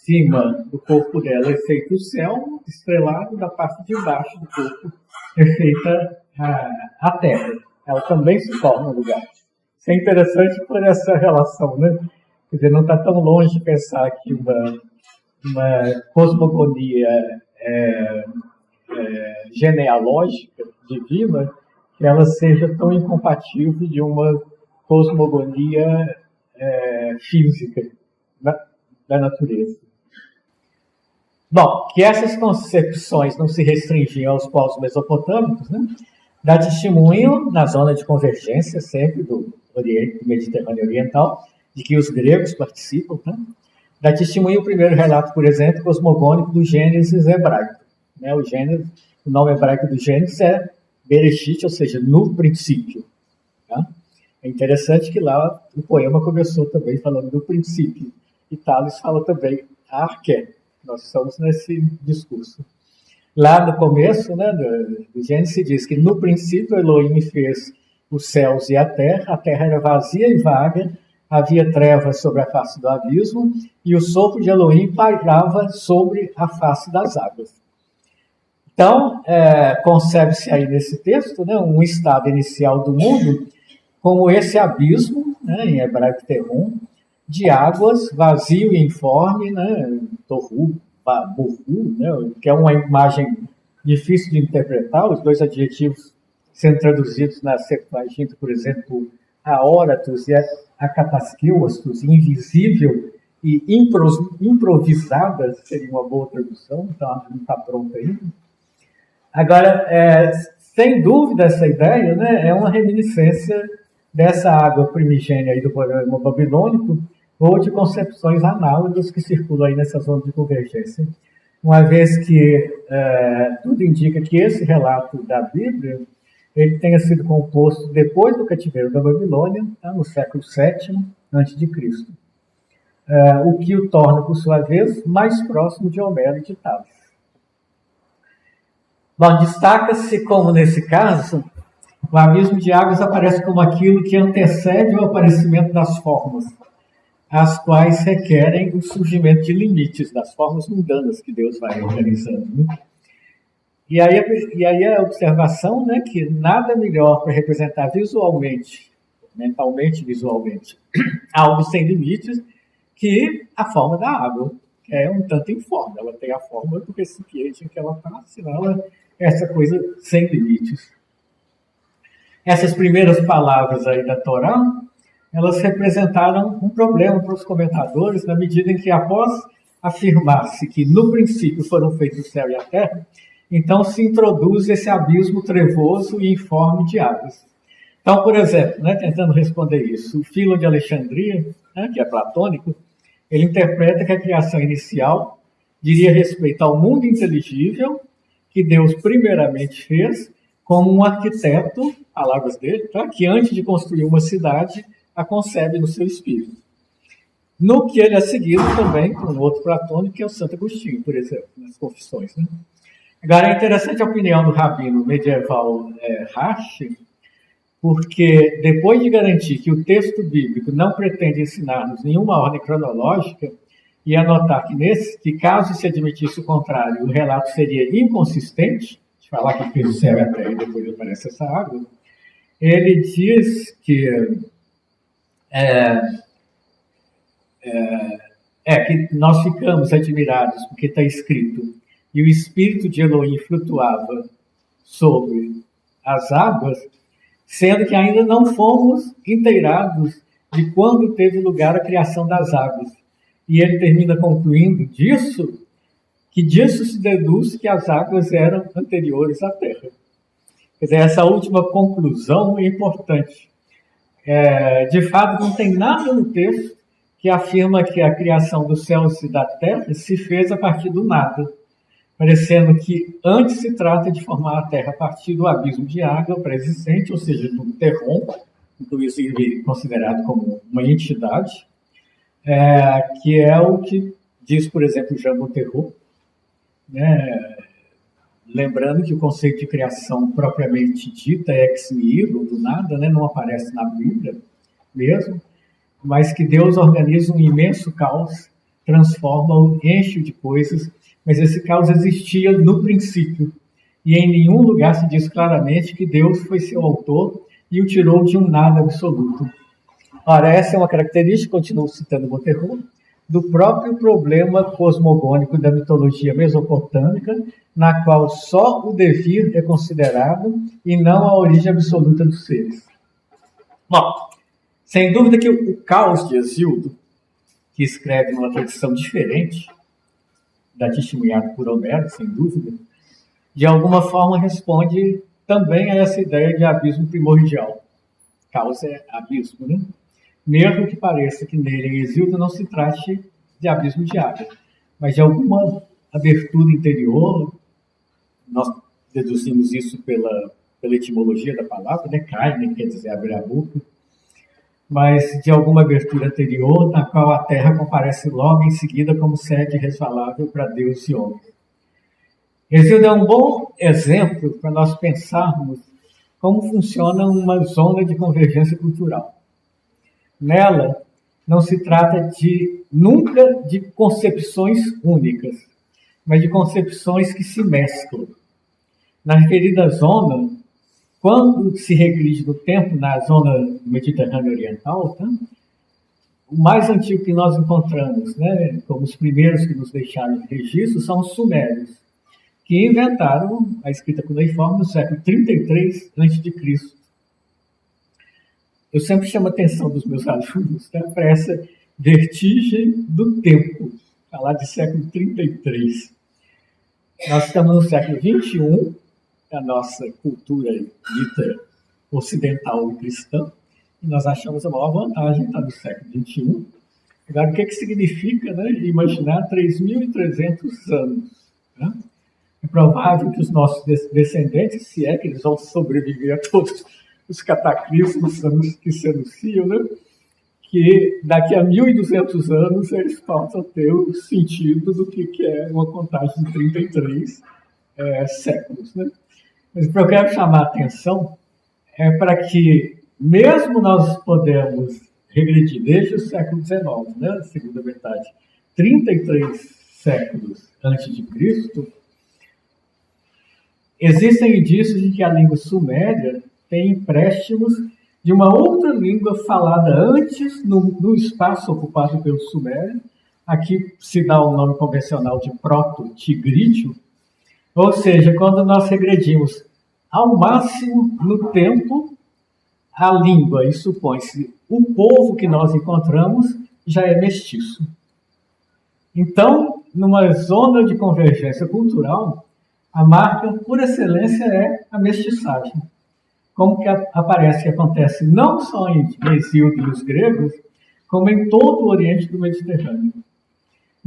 cima do corpo dela é feito o céu estrelado, da parte de baixo do corpo é feita a terra. Ela também se torna um lugar. Isso é interessante por essa relação, né? Quer dizer, não está tão longe de pensar que uma cosmogonia genealógica, divina, que ela seja tão incompatível de uma cosmogonia física da natureza. Bom, que essas concepções não se restringiam aos povos mesopotâmicos, né, dá testemunho, na zona de convergência sempre do Oriente, do Mediterrâneo Oriental, de que os gregos participam, né? Dá testemunho o primeiro relato, por exemplo, cosmogônico do Gênesis hebraico. Né? O nome hebraico do Gênesis é Bereshit, ou seja, no princípio. Tá? É interessante que lá o poema começou também falando do princípio. E Tales fala também a arqué. Nós estamos nesse discurso. Lá no começo, né, do Gênesis, diz que no princípio Elohim fez os céus e a terra era vazia e vaga, havia trevas sobre a face do abismo, e o sopro de Elohim pairava sobre a face das águas. Então, concebe-se aí nesse texto, né, um estado inicial do mundo como esse abismo, né, em hebraico terum, de águas, vazio e informe, né, torru, burru, né, que é uma imagem difícil de interpretar, os dois adjetivos sendo traduzidos na Septuaginta, por exemplo, aóratos e acatasquilostos, invisível e improvisada, seria uma boa tradução, então não está pronta ainda. Agora, sem dúvida, essa ideia, né, é uma reminiscência dessa água primigênia aí do poema babilônico, ou de concepções análogas que circulam aí nessa zona de convergência. Uma vez que tudo indica que esse relato da Bíblia ele tenha sido composto depois do cativeiro da Babilônia, tá, no século VII a.C., o que o torna, por sua vez, mais próximo de Homero e de Tales. Bom, destaca-se como, nesse caso, o abismo de águas aparece como aquilo que antecede o aparecimento das formas, as quais requerem o surgimento de limites, das formas mundanas que Deus vai organizando. Né? E aí a observação, né, que nada melhor para representar visualmente, mentalmente visualmente, algo sem limites, que a forma da água, que é um tanto informe. Ela tem a forma do recipiente em que ela está, senão ela é essa coisa sem limites. Essas primeiras palavras aí da Torá, elas representaram um problema para os comentadores, na medida em que, após afirmar-se que no princípio foram feitos o céu e a terra, então se introduz esse abismo trevoso e informe de águas. Então, por exemplo, né, tentando responder isso, o Filo de Alexandria, né, que é platônico, ele interpreta que a criação inicial diria respeito ao mundo inteligível que Deus primeiramente fez como um arquiteto, palavras dele, tá? Que antes de construir uma cidade, a concebe no seu espírito. No que ele é seguido também por um outro platônico, que é o Santo Agostinho, por exemplo, nas Confissões. Né? Agora, é interessante a opinião do rabino medieval Rashi, porque depois de garantir que o texto bíblico não pretende ensinar-nos nenhuma ordem cronológica, e anotar que caso se admitisse o contrário, o relato seria inconsistente, de falar que fez o céu e a terra e depois aparece essa água, ele diz que que nós ficamos admirados porque está escrito e o espírito de Elohim flutuava sobre as águas, sendo que ainda não fomos inteirados de quando teve lugar a criação das águas. E ele termina concluindo que disso se deduz que as águas eram anteriores à terra. Quer dizer, essa última conclusão é importante. De fato, não tem nada no texto que afirma que a criação dos céus e da terra se fez a partir do nada, parecendo que antes se trata de formar a terra a partir do abismo de água pré-existente, ou seja, do terron, inclusive considerado como uma entidade, que é o que diz, por exemplo, Jean Monteiro, né? Lembrando que o conceito de criação propriamente dita é ex nihilo, do nada, né? Não aparece na Bíblia mesmo, mas que Deus organiza um imenso caos, transforma-o, enche de coisas, mas esse caos existia no princípio, e em nenhum lugar se diz claramente que Deus foi seu autor e o tirou de um nada absoluto. Ora, essa é uma característica, continuo citando Monteiro, do próprio problema cosmogônico da mitologia mesopotâmica, na qual só o devir é considerado e não a origem absoluta dos seres. Bom, sem dúvida que o Caos de Hesíodo, que escreve numa tradição diferente da testemunhada por Homero, sem dúvida, de alguma forma responde também a essa ideia de abismo primordial. Caos é abismo, né? Mesmo que pareça que nele, em Hesíodo, não se trate de abismo de água, mas de alguma abertura interior. Nós deduzimos isso pela etimologia da palavra, né? Carne, quer dizer abrir a boca, mas de alguma abertura anterior, na qual a terra comparece logo em seguida como sede resvalável para Deus e homem. Hesíodo é um bom exemplo para nós pensarmos como funciona uma zona de convergência cultural. Nela, não se trata nunca de concepções únicas, mas de concepções que se mesclam. Na referida zona, quando se regride no tempo, na zona do Mediterrâneo Oriental, tá? O mais antigo que nós encontramos, né, como os primeiros que nos deixaram de registro, são os sumérios, que inventaram a escrita cuneiforme no século 33 a.C. Eu sempre chamo a atenção dos meus alunos, tá, para essa vertigem do tempo, falar de século 33. Nós estamos no século 21, a nossa cultura dita ocidental e cristã, e nós achamos a maior vantagem estar no século 21. Agora, o que significa, né, imaginar 3.300 anos? Né? É provável que os nossos descendentes, se é que eles vão sobreviver a todos os cataclismos que se anunciam, né? Que daqui a 1.200 anos eles possam ter o sentido do que é uma contagem de 33 séculos. Né? Mas o que eu quero chamar a atenção é para que, mesmo nós podemos regredir desde o século XIX, né? Segunda metade, 33 séculos antes de Cristo, existem indícios de que a língua suméria tem empréstimos de uma outra língua falada antes no espaço ocupado pelo sumério. Aqui se dá o nome convencional de proto-tigrídeo, ou seja, quando nós regredimos ao máximo no tempo, a língua, e supõe-se o povo que nós encontramos, já é mestiço. Então, numa zona de convergência cultural, a marca por excelência é a mestiçagem. Como que aparece que acontece não só em Hesíodo e os gregos, como em todo o Oriente do Mediterrâneo.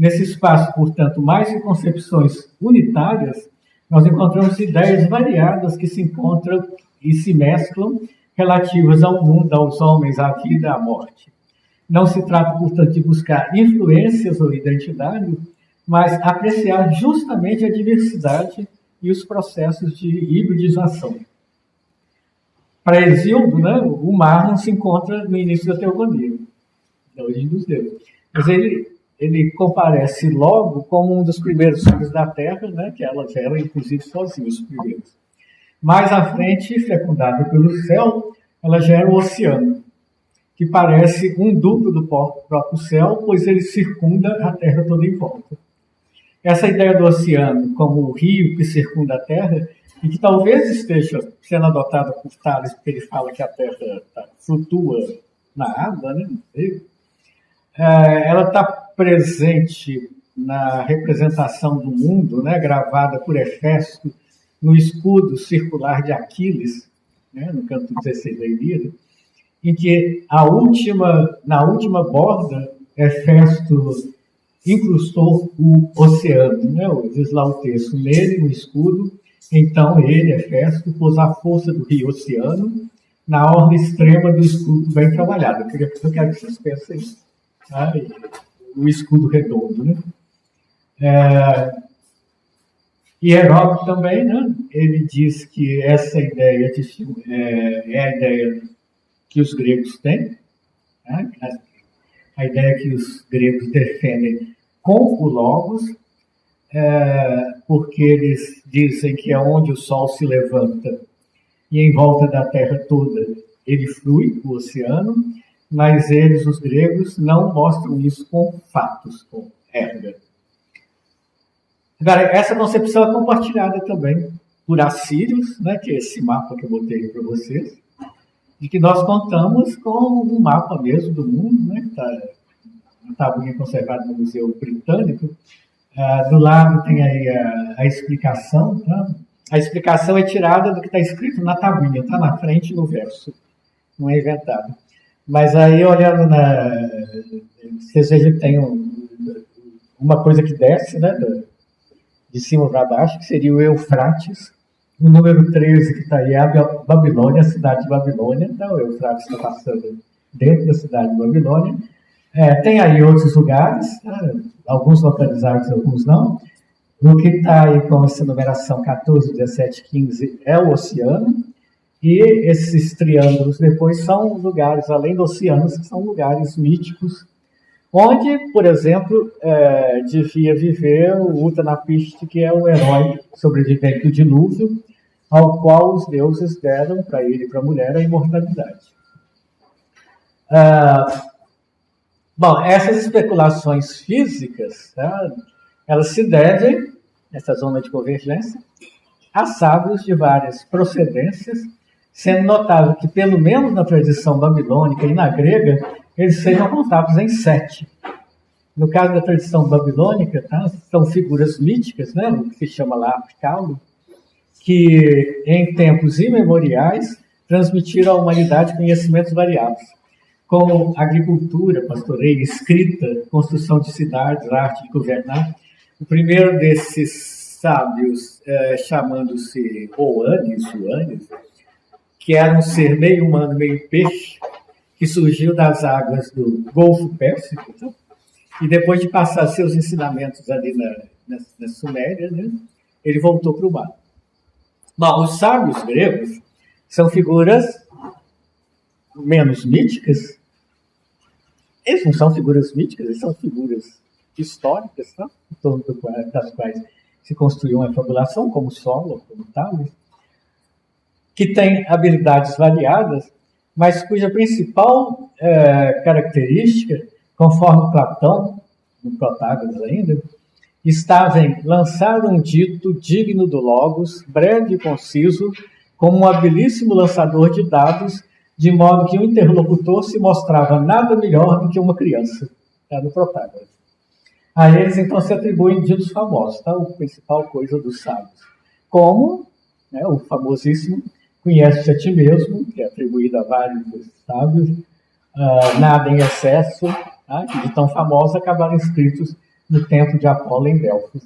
Nesse espaço, portanto, mais que concepções unitárias, nós encontramos ideias variadas que se encontram e se mesclam relativas ao mundo, aos homens, à vida, à morte. Não se trata, portanto, de buscar influências ou identidade, mas apreciar justamente a diversidade e os processos de hibridização. Para Hesíodo, né, o mar não se encontra no início da teogonia, da origem dos deuses. Mas ele comparece logo como um dos primeiros seres da Terra, né, que ela gera, inclusive, sozinha, os primeiros. Mais à frente, fecundada pelo céu, ela gera o oceano, que parece um duplo do próprio céu, pois ele circunda a Terra toda em volta. Essa ideia do oceano como o rio que circunda a Terra, e que talvez esteja sendo adotada por Tales, porque ele fala que a Terra flutua na água, né? Ela está presente na representação do mundo, né, gravada por Hefesto no escudo circular de Aquiles, né, no canto 16 da Ilíada, em que na última borda, Hefesto incrustou o oceano, né, diz lá o texto, nele, no escudo. Então ele, Hefesto, pôs a força do rio Oceano na orla extrema do escudo bem trabalhado. Eu quero que vocês pensem isso. Tá? O escudo redondo, né? E Heródoto também, né? Ele diz que essa ideia é a ideia que os gregos têm, né? A ideia que os gregos defendem com o Logos, porque eles dizem que é onde o Sol se levanta e em volta da Terra toda ele flui, o oceano, mas eles, os gregos, não mostram isso com fatos, com erga. Agora, essa concepção é compartilhada também por Assírios, né, que é esse mapa que eu botei para vocês, de que nós contamos com um mapa mesmo do mundo, né, que está na tabuinha conservada no Museu Britânico. Do lado tem aí a explicação. Tá? A explicação é tirada do que está escrito na tabuinha, está na frente no verso, não é inventado. Mas aí, olhando vocês vejam que tem uma coisa que desce, né, de cima para baixo, que seria o Eufrates. O número 13 que está aí é a Babilônia, a cidade de Babilônia. Então, o Eufrates está passando dentro da cidade de Babilônia. Tem aí outros lugares, né, alguns localizados, alguns não. O que está aí com essa numeração 14, 17, 15 é o oceano. E esses triângulos depois são lugares, além do oceano, que são lugares míticos, onde, por exemplo, devia viver o Utanapishtim, que é o herói sobrevivente do dilúvio, ao qual os deuses deram para ele e para a mulher a imortalidade. Bom, essas especulações físicas, tá, elas se devem, nessa zona de convergência, a sábios de várias procedências, sendo notável que, pelo menos na tradição babilônica e na grega, eles sejam contados em 7. No caso da tradição babilônica, tá, são figuras míticas, né, o que se chama lá Apicalo, que em tempos imemoriais transmitiram à humanidade conhecimentos variados, como agricultura, pastoreio, escrita, construção de cidades, arte de governar. O primeiro desses sábios, chamando-se Oanes, que era um ser meio humano, meio peixe, que surgiu das águas do Golfo Pérsico, então, e depois de passar seus ensinamentos ali na Suméria, né, ele voltou para o mar. Bom, os sábios gregos são figuras menos míticas. Eles não são figuras míticas, eles são figuras históricas, tá? Em torno das quais se construiu uma fabulação, como Solo, como Tales, que tem habilidades variadas, mas cuja principal característica, conforme Platão, no Protágoras ainda, estava em lançar um dito digno do Logos, breve e conciso, como um habilíssimo lançador de dados, de modo que o interlocutor se mostrava nada melhor do que uma criança, no Protágoras. A eles, então, se atribuem ditos famosos, tá? A principal coisa dos sábios. Como, né, o famosíssimo conhece-te a ti mesmo, que é atribuído a vários sábios, nada em excesso, tá? Que de tão famosos acabaram escritos no templo de Apolo em Delfos.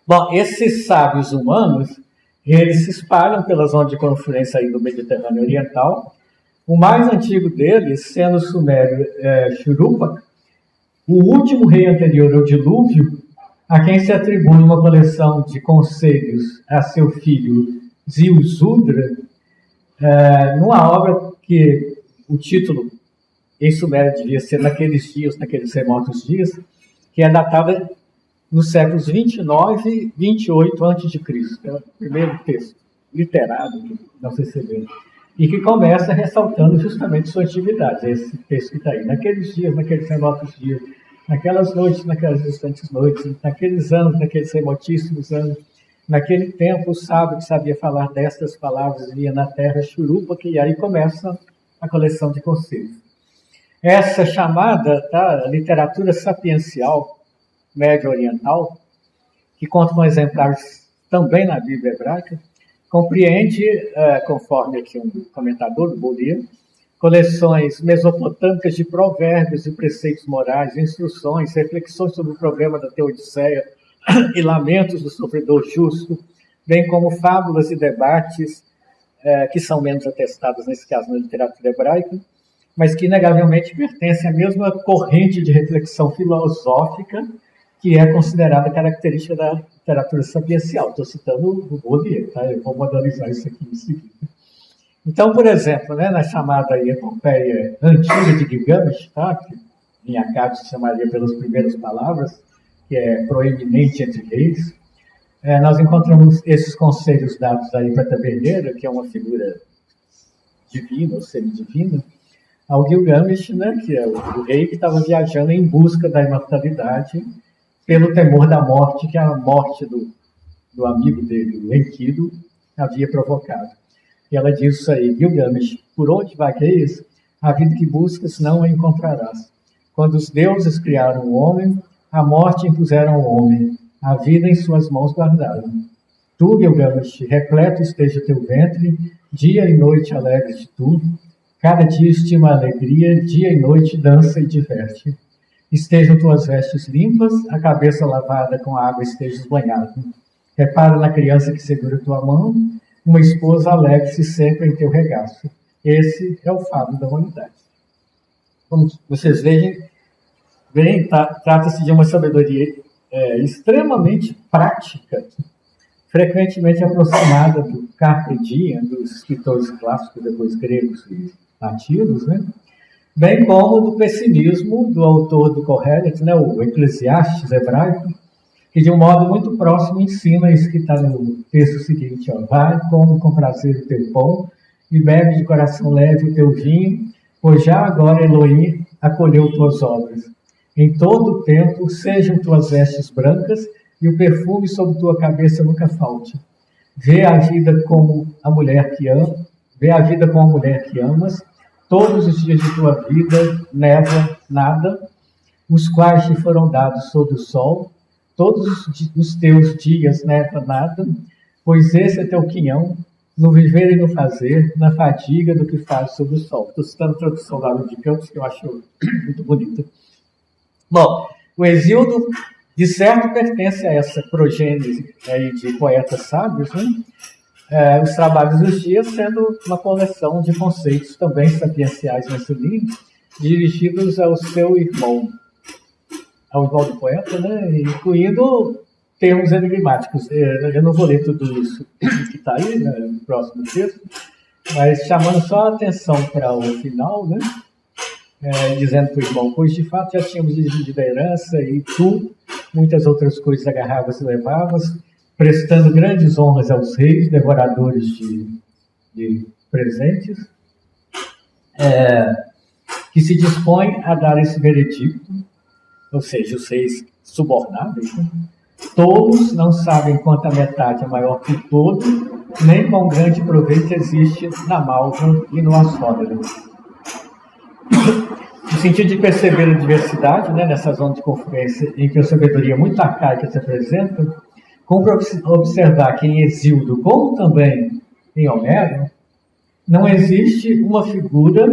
Bom, esses sábios humanos, eles se espalham pela zona de confluência aí do Mediterrâneo Oriental. O mais antigo deles, sendo o sumério Shuruppak, o último rei anterior ao dilúvio, a quem se atribui uma coleção de conselhos a seu filho Ziusudra, numa obra que o título em sumério devia ser Naqueles Dias, Naqueles Remotos Dias, que é datada nos séculos 29 e 28 a.C. É o primeiro texto literário que nós recebemos. E que começa ressaltando justamente sua atividade, esse texto que está aí. Naqueles dias, naqueles remotos dias, naquelas noites, naquelas distantes noites, naqueles anos, naqueles remotíssimos anos, naquele tempo o sábio que sabia falar destas palavras via na terra Shuruppak, e aí começa a coleção de conselhos. Essa chamada literatura sapiencial médio-oriental, que conta com exemplares também na Bíblia hebraica, compreende, conforme aqui um comentador, Bolir, coleções mesopotâmicas de provérbios e preceitos morais, instruções, reflexões sobre o problema da Teodiceia e lamentos do sofredor justo, bem como fábulas e debates que são menos atestados, nesse caso, na literatura hebraica, mas que, inegavelmente, pertencem à mesma corrente de reflexão filosófica que é considerada característica da literatura sapiencial. Estou citando o Bolir, tá? Eu vou modernizar isso aqui em seguida. Então, por exemplo, na chamada epopeia antiga de Gilgamesh, tá? Que em Akkad se chamaria pelas primeiras palavras, que é proeminente entre reis, nós encontramos esses conselhos dados aí para Taberneira, que é uma figura divina ou semidivina, ao Gilgamesh, que é o rei que estava viajando em busca da imortalidade pelo temor da morte que a morte do amigo dele, o Enkidu, havia provocado. E ela diz isso aí: Gilgamesh, por onde vagueias, a vida que buscas não a encontrarás. Quando os deuses criaram o homem, a morte impuseram ao homem, a vida em suas mãos guardaram. Tu, Gilgamesh, repleto esteja teu ventre, dia e noite alegres tu, cada dia estima a alegria, dia e noite dança e diverte. Estejam tuas vestes limpas, a cabeça lavada com água estejas banhado. Repara na criança que segura tua mão, uma esposa alegre-se sempre em teu regaço. Esse é o fado da humanidade. Como vocês veem, trata-se de uma sabedoria extremamente prática, frequentemente aproximada do carpe diem, dos escritores clássicos, depois gregos e latinos, bem como do pessimismo do autor do Kohelet, o Eclesiastes hebraico, que de um modo muito próximo ensina isso que está no texto seguinte: vai, come com prazer o teu pão e bebe de coração leve o teu vinho, pois já agora Elohim acolheu tuas obras. Em todo o tempo sejam tuas vestes brancas e o perfume sobre tua cabeça nunca falte. Vê a vida como a mulher que amas, todos os dias de tua vida, neva, nada, os quais te foram dados sob o sol, todos os teus dias, neva, nada, pois esse é teu quinhão, no viver e no fazer, na fadiga do que faz sob o sol. Estou citando a tradução da Haroldo de Campos, que eu acho muito bonita. Bom, o Hesíodo, de certo, pertence a essa progênese aí de poetas sábios, os trabalhos dos dias sendo uma coleção de conceitos também sapienciais nessa linha, dirigidos ao seu irmão do poeta, incluindo termos enigmáticos. Eu não vou ler tudo isso que está aí no próximo texto, mas chamando só a atenção para o final, dizendo para o irmão: pois de fato já tínhamos dividido a herança e tu, muitas outras coisas agarravas e levavas, prestando grandes honras aos reis, devoradores de presentes, que se dispõem a dar esse veredicto, ou seja, os reis subornáveis, todos não sabem quanto a metade é maior que o todo, nem quão grande proveito existe na malva e no assódero. No sentido de perceber a diversidade, nessa zona de confluência em que a sabedoria muito arcaica se apresenta, como observar que em Hesíodo, como também em Homero, não existe uma figura,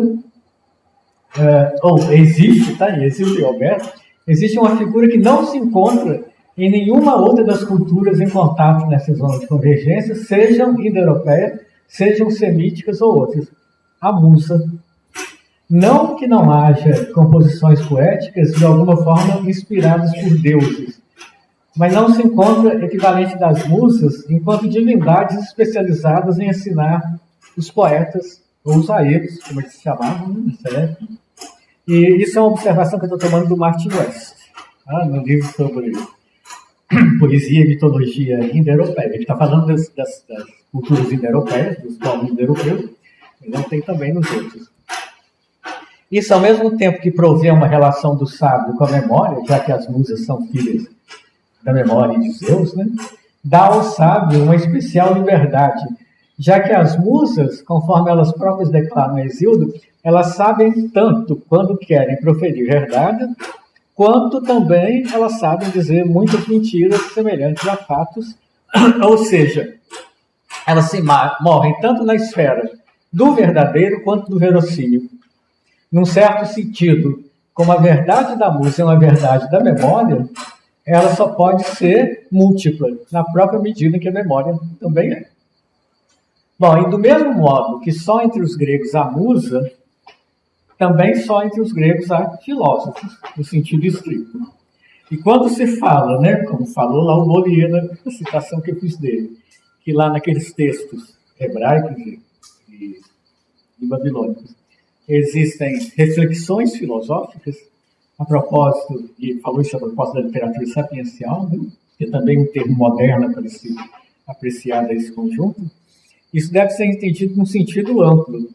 existe, em Hesíodo e Homero, Existe uma figura que não se encontra em nenhuma outra das culturas em contato nessa zona de convergência, sejam indo-europeias, sejam semíticas ou outras. A musa. Não que não haja composições poéticas de alguma forma inspiradas por deuses, mas não se encontra equivalente das musas enquanto divindades especializadas em ensinar os poetas, ou os aedos, como eles se chamavam nessa época. E isso é uma observação que eu estou tomando do Martin West, no livro sobre poesia e mitologia indo-europeia. Ele está falando das culturas indo-europeias, dos povos indo-europeus, mas não tem também nos outros. Isso, ao mesmo tempo que provê uma relação do sábio com a memória, já que as musas são filhas da memória de Zeus, né, dá ao sábio uma especial liberdade, já que as musas, conforme elas próprias declaram em Hesíodo, elas sabem tanto quando querem proferir verdade, quanto também elas sabem dizer muitas mentiras semelhantes a fatos, ou seja, elas se movem tanto na esfera do verdadeiro quanto do verossímil. Num certo sentido, como a verdade da musa é uma verdade da memória, ela só pode ser múltipla, na própria medida que a memória também é. Bom, e do mesmo modo que só entre os gregos há musa, também só entre os gregos há filósofos, no sentido estrito. E quando se fala, né, como falou lá o Molière, a citação que eu fiz dele, que lá naqueles textos hebraicos e babilônicos existem reflexões filosóficas, a propósito, e falou isso a propósito da literatura sapiencial, né, que é também um termo moderno para se apreciar esse conjunto. Isso deve ser entendido num sentido amplo,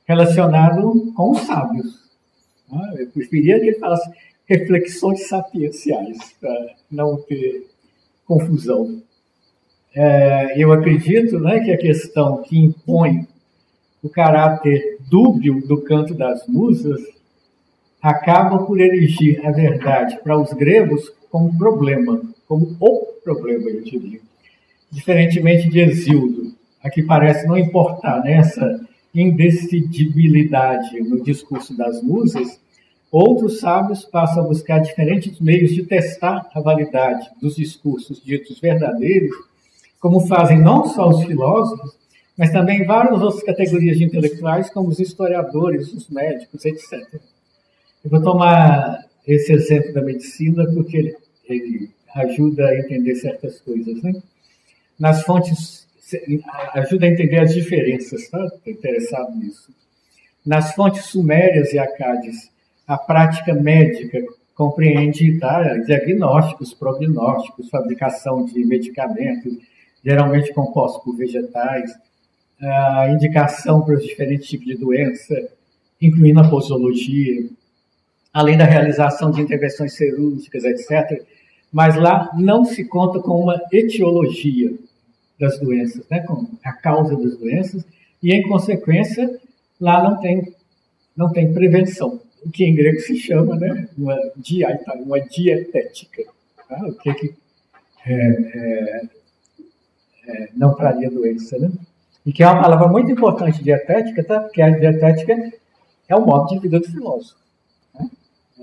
relacionado com os sábios. Eu preferia que ele falasse reflexões sapienciais, para não ter confusão. Eu acredito, né, que a questão que impõe o caráter dúbio do canto das musas acaba por erigir a verdade para os gregos como problema, como o problema, eu diria. Diferentemente de Hesíodo, a que parece não importar nessa indecidibilidade no discurso das musas, outros sábios passam a buscar diferentes meios de testar a validade dos discursos ditos verdadeiros, como fazem não só os filósofos, mas também várias outras categorias de intelectuais, como os historiadores, os médicos, etc. Eu vou tomar esse exemplo da medicina porque ele ajuda a entender certas coisas, né? Nas fontes, ajuda a entender as diferenças, tá? Estou interessado nisso. Nas fontes sumérias e acádias, a prática médica compreende diagnósticos, prognósticos, fabricação de medicamentos, geralmente compostos por vegetais, a indicação para os diferentes tipos de doença, incluindo a posologia, além da realização de intervenções cirúrgicas, etc. Mas lá não se conta com uma etiologia das doenças, né? Com a causa das doenças, e, em consequência, lá não tem prevenção, o que em grego se chama, né, uma dietética, tá? O que não traria doença, né? E que é uma palavra muito importante, dietética, tá? Porque a dietética é o modo de vida do filósofo, né?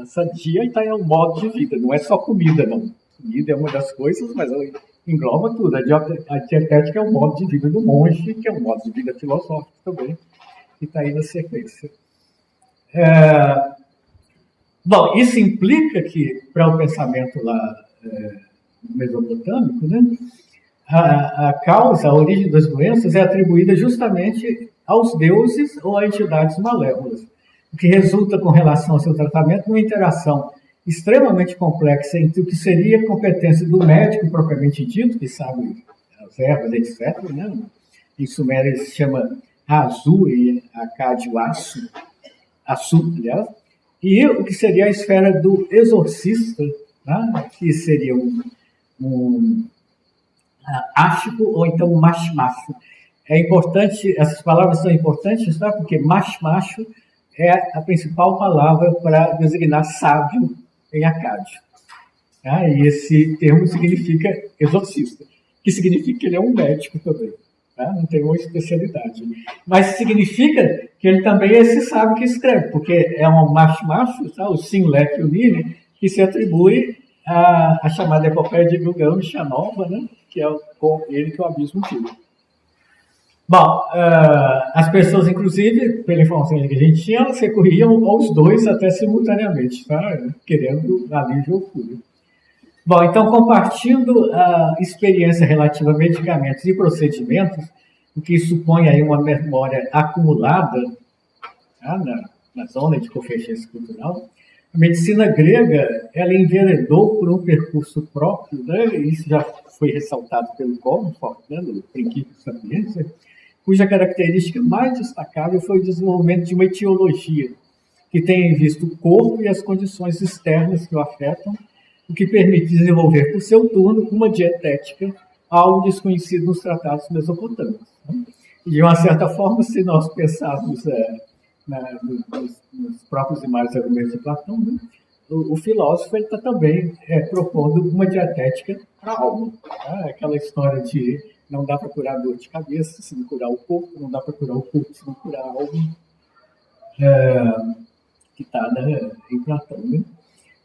Essa dieta é um modo de vida, não é só comida, não. Comida é uma das coisas, mas ela engloba tudo. A dietética é o modo de vida do monge, que é um modo de vida filosófico também, que está aí na sequência. Bom, isso implica que, para o pensamento lá mesopotâmico, né, a causa, a origem das doenças é atribuída justamente aos deuses ou a entidades malévolas, o que resulta, com relação ao seu tratamento, numa interação extremamente complexa entre o que seria a competência do médico propriamente dito, que sabe as ervas, etc., né? Em sumério ele se chama Azu e Acádio Assu, aliás, e o que seria a esfera do exorcista, né? Que seria um ástico ou então um mashmacho. É importante, essas palavras são importantes, tá? Porque mashmacho é a principal palavra para designar sábio em acádio. Tá? E esse termo significa exorcista, que significa que ele é um médico também. Tá? Não tem uma especialidade. Mas significa que ele também é esse sábio que escreve, porque é um macho, tá? O Sinlek e o Nini, que se atribui à chamada epopeia de Gilgamesh Nova, né? Que é com ele que o abismo tira. Bom, as pessoas, inclusive, pela informação que a gente tinha, elas recorriam aos dois até simultaneamente, tá? Querendo alívio ou cura. Bom, então, compartilhando a experiência relativa a medicamentos e procedimentos, o que supõe aí uma memória acumulada, tá, na zona de convergência cultural, a medicina grega, ela enveredou por um percurso próprio, né? Isso já foi ressaltado pelo Comfort, né, no Princípio da Sapiência, cuja característica mais destacável foi o desenvolvimento de uma etiologia, que tem em vista o corpo e as condições externas que o afetam, o que permite desenvolver, por seu turno, uma dietética, algo desconhecido nos tratados mesopotâmicos. Né? De uma certa forma, se nós pensarmos nos próprios e mais argumentos de Platão, né? O filósofo está também propondo uma dietética para a alma. Tá? Aquela história de não dá para curar dor de cabeça se não curar o corpo, não dá para curar o corpo se não curar a alma, que está em Platão. Né?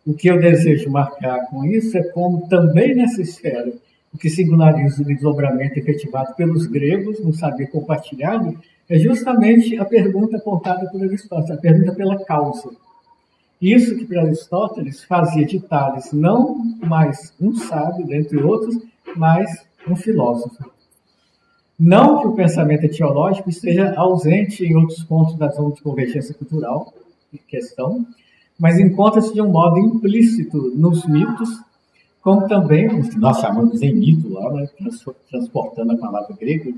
O que eu desejo marcar com isso é como também nessa esfera, o que singulariza o desdobramento efetivado pelos gregos no saber compartilhado é justamente a pergunta apontada por Aristóteles, a pergunta pela causa. Isso que para Aristóteles fazia de Tales não mais um sábio, dentre outros, mas um filósofo. Não que o pensamento etiológico esteja ausente em outros pontos da zona de convergência cultural, em questão, mas encontra-se de um modo implícito nos mitos, como também, nós chamamos em mito lá, né, transportando a palavra grega,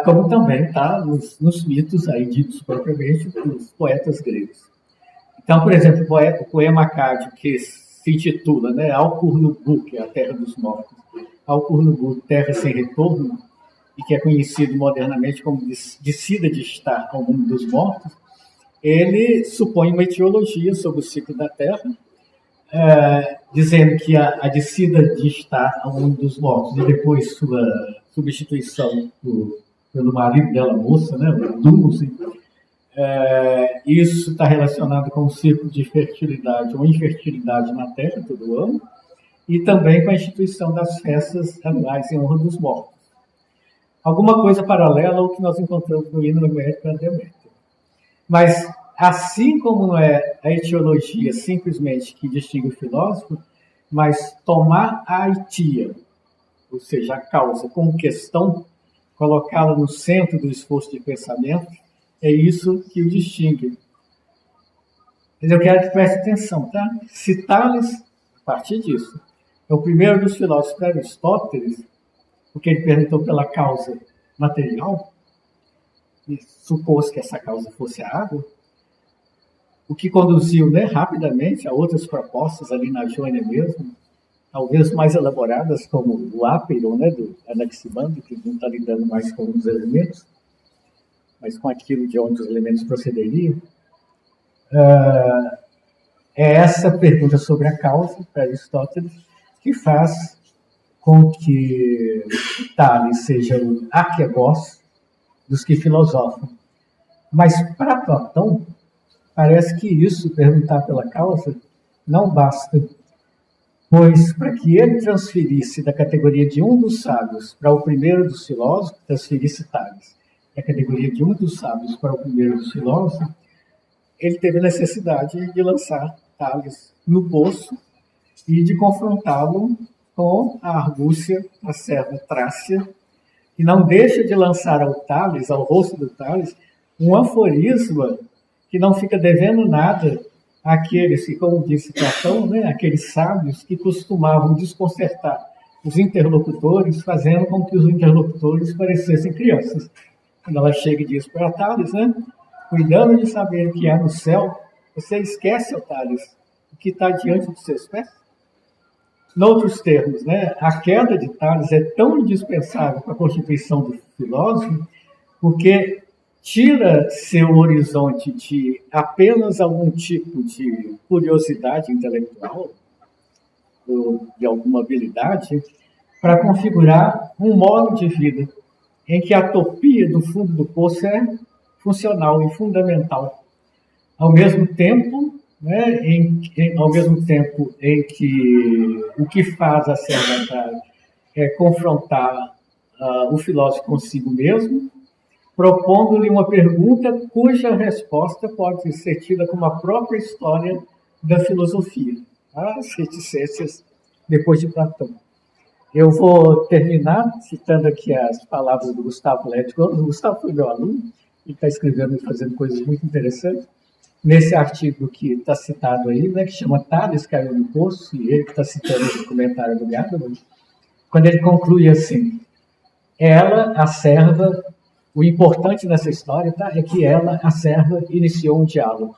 como também está nos mitos aí ditos propriamente dos poetas gregos. Então, por exemplo, o poema acádio que se intitula, né, Alcurnubu, que é a terra dos mortos, Alcurnubu, terra sem retorno, e que é conhecido modernamente como descida de estar ao mundo dos mortos, ele supõe uma etiologia sobre o ciclo da Terra, dizendo que a descida de estar ao mundo dos mortos e depois sua substituição pelo marido dela, moça, né, o Dúmuse, isso está relacionado com o ciclo de fertilidade ou infertilidade na Terra todo ano, e também com a instituição das festas anuais em honra dos mortos. Alguma coisa paralela ao que nós encontramos no hino homérico para Deméter. Mas, assim como não é a etiologia simplesmente que distingue o filósofo, mas tomar a aitia, ou seja, a causa, como questão, colocá-la no centro do esforço de pensamento, é isso que o distingue. Mas eu quero que preste atenção, tá? Se Tales, a partir disso, é o primeiro dos filósofos para Aristóteles, porque ele perguntou pela causa material, e supôs que essa causa fosse a água, o que conduziu, né, rapidamente a outras propostas ali na Jônia mesmo, talvez mais elaboradas, como o Ápeiron, né, do Anaximandro, que não está lidando mais com os elementos, mas com aquilo de onde os elementos procederiam. É essa pergunta sobre a causa, para Aristóteles, que faz com que Tales seja o arquegos dos que filosofam. Mas para Platão, parece que isso, perguntar pela causa, não basta, pois para que ele transferisse da categoria de um dos sábios para o primeiro dos filósofos, transferisse Tales da categoria de um dos sábios para o primeiro dos filósofos, ele teve a necessidade de lançar Tales no poço e de confrontá-lo com a argúcia, a serva Trácia, que não deixa de lançar ao Tales, ao rosto do Tales, um aforisma que não fica devendo nada àqueles que, como disse Platão, né, aqueles sábios que costumavam desconcertar os interlocutores, fazendo com que os interlocutores parecessem crianças. Quando ela chega e diz para Tales, né, cuidando de saber o que há no céu, você esquece, ó Tales, o que está diante dos seus pés? Noutros termos, né, a queda de Tales é tão indispensável para a constituição do filósofo, porque tira seu horizonte de apenas algum tipo de curiosidade intelectual, ou de alguma habilidade, para configurar um modo de vida em que a topia do fundo do poço é funcional e fundamental. Ao mesmo tempo, né? Ao mesmo tempo em que o que faz a serva atrás é confrontar o filósofo consigo mesmo, propondo-lhe uma pergunta cuja resposta pode ser tida como a própria história da filosofia, as reticências depois de Platão. Eu vou terminar citando aqui as palavras do Gustavo Lettigo. O Gustavo foi meu aluno, ele está escrevendo e fazendo coisas muito interessantes. Nesse artigo que está citado aí, né, que chama Tales Caiu no Poço, e ele que está citando esse comentário do Gadamer, quando ele conclui assim: ela, a serva, o importante nessa história, tá, é que ela, a serva, iniciou um diálogo.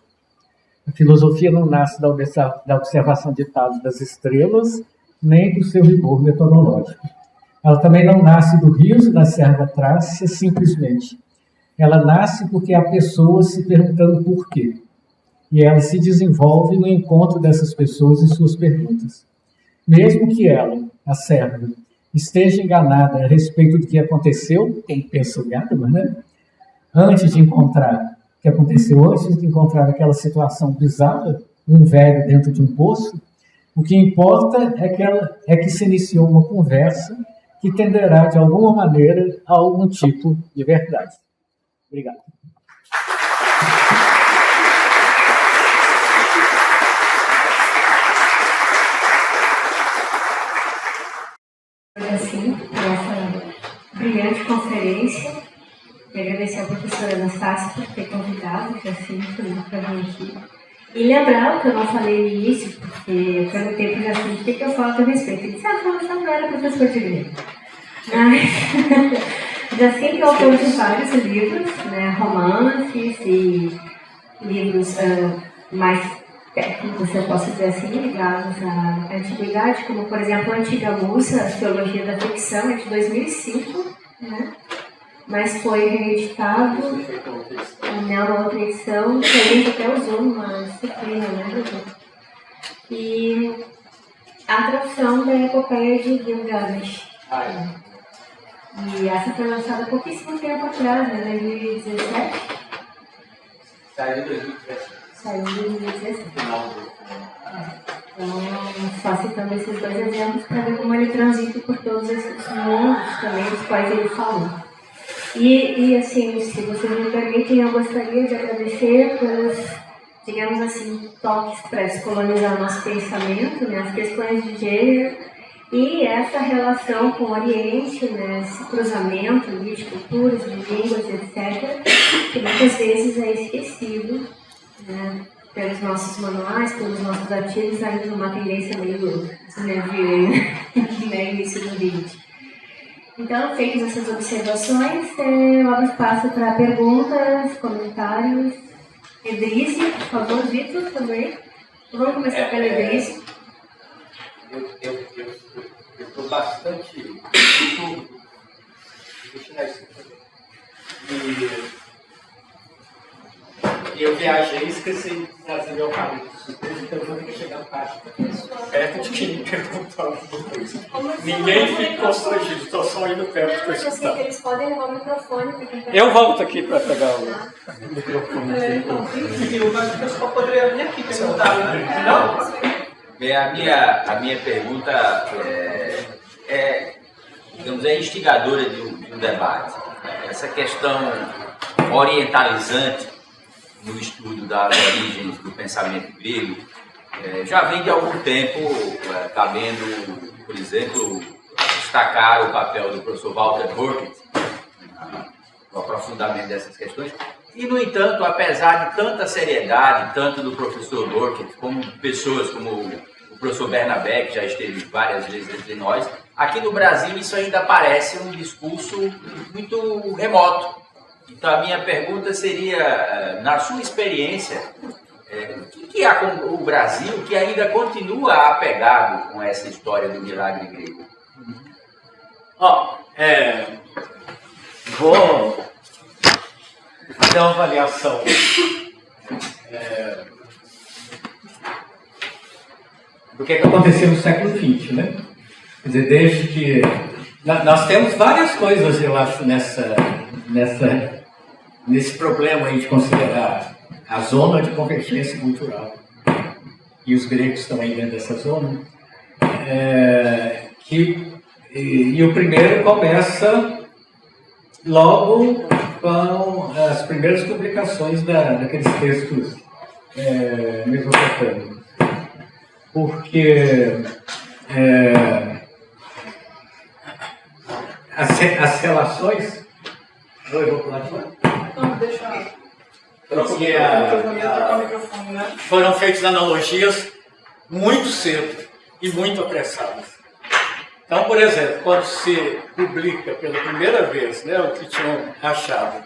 A filosofia não nasce da observação de dados das estrelas, nem do seu rigor metodológico. Ela também não nasce do riso da serva Trácia simplesmente. Ela nasce porque há pessoas se perguntando por quê. E ela se desenvolve no encontro dessas pessoas e suas perguntas. Mesmo que ela, a serva, esteja enganada a respeito do que aconteceu, como pensa o Gadamer, né? Antes de encontrar aquela situação bizarra, um velho dentro de um poço, o que importa é que se iniciou uma conversa que tenderá, de alguma maneira, a algum tipo de verdade. Obrigado. Assim, essa brilhante conferência, e agradecer à professora Anastácia por ter convidado, que assim, foi muito para mim aqui. E lembrar o que eu não falei no início, porque eu perguntei para o Jacinto o que eu falo a respeito. Ele disse, você não era professor de grego. Mas Jacinto é autor de vários livros, né, romances e livros mais técnicos, eu posso dizer assim, ligados à antiguidade, como, por exemplo, a Antiga Musa, a Teologia da Ficção, é de 2005, né? Mas foi reeditado numa outra edição, que a gente até usou numa disciplina, né? E a tradução da Epopeia de Gilgamesh. E essa foi lançada há pouquíssimo tempo atrás, né? 2017. Saiu em 2017. Saiu em 2017. Então, só citando esses dois exemplos para ver como ele transita por todos esses mundos também, dos quais ele falou. E assim, se vocês me permitem, eu gostaria de agradecer pelos, digamos assim, toques para descolonizar nosso pensamento, né, as questões de gênero e essa relação com o Oriente, né, esse cruzamento de culturas, de línguas, etc., que muitas vezes é esquecido, né, pelos nossos manuais, pelos nossos artigos, ainda numa tendência meio início do vídeo. Então, feitas essas observações, eu abro espaço para perguntas, comentários. Edrice, por favor, Vitor, também. Vamos começar pela Edrice. Eu estou bastante... Vou tirar isso aqui. E eu viajei e esqueci de trazer meu rádio. Então eu vou ter que chegar perto de quem me perguntou alguma coisa. Ninguém fica constrangido, estou só indo perto para escutar. Eles podem levar o microfone. Eu volto aqui para pegar o microfone. Mas o pessoal poderia vir aqui perguntar, né? Não? Bem, a minha pergunta digamos, é instigadora de um debate. Essa questão orientalizante no estudo das origens do pensamento grego, já vem de algum tempo cabendo, por exemplo, destacar o papel do professor Walter Burkett no aprofundamento dessas questões. E, no entanto, apesar de tanta seriedade, tanto do professor Burkett, como pessoas como o professor Bernabé, que já esteve várias vezes entre nós, aqui no Brasil isso ainda parece um discurso muito remoto. Então, a minha pergunta seria, na sua experiência, o que há com o Brasil que ainda continua apegado com essa história do milagre grego? Vou fazer uma avaliação do que aconteceu no século XX, né? Quer dizer, desde que... Nós temos várias coisas, eu acho, nesse problema aí de considerar a zona de convergência cultural. e os gregos estão aí dentro dessa zona, e o primeiro começa logo com as primeiras publicações daqueles textos mesopotâmicos. Porque as relações... Eu vou pular de lá. Não, deixa. Porque foram feitas analogias muito cedo e muito apressadas. Então, por exemplo, quando se publica pela primeira vez, né, o que tinham achado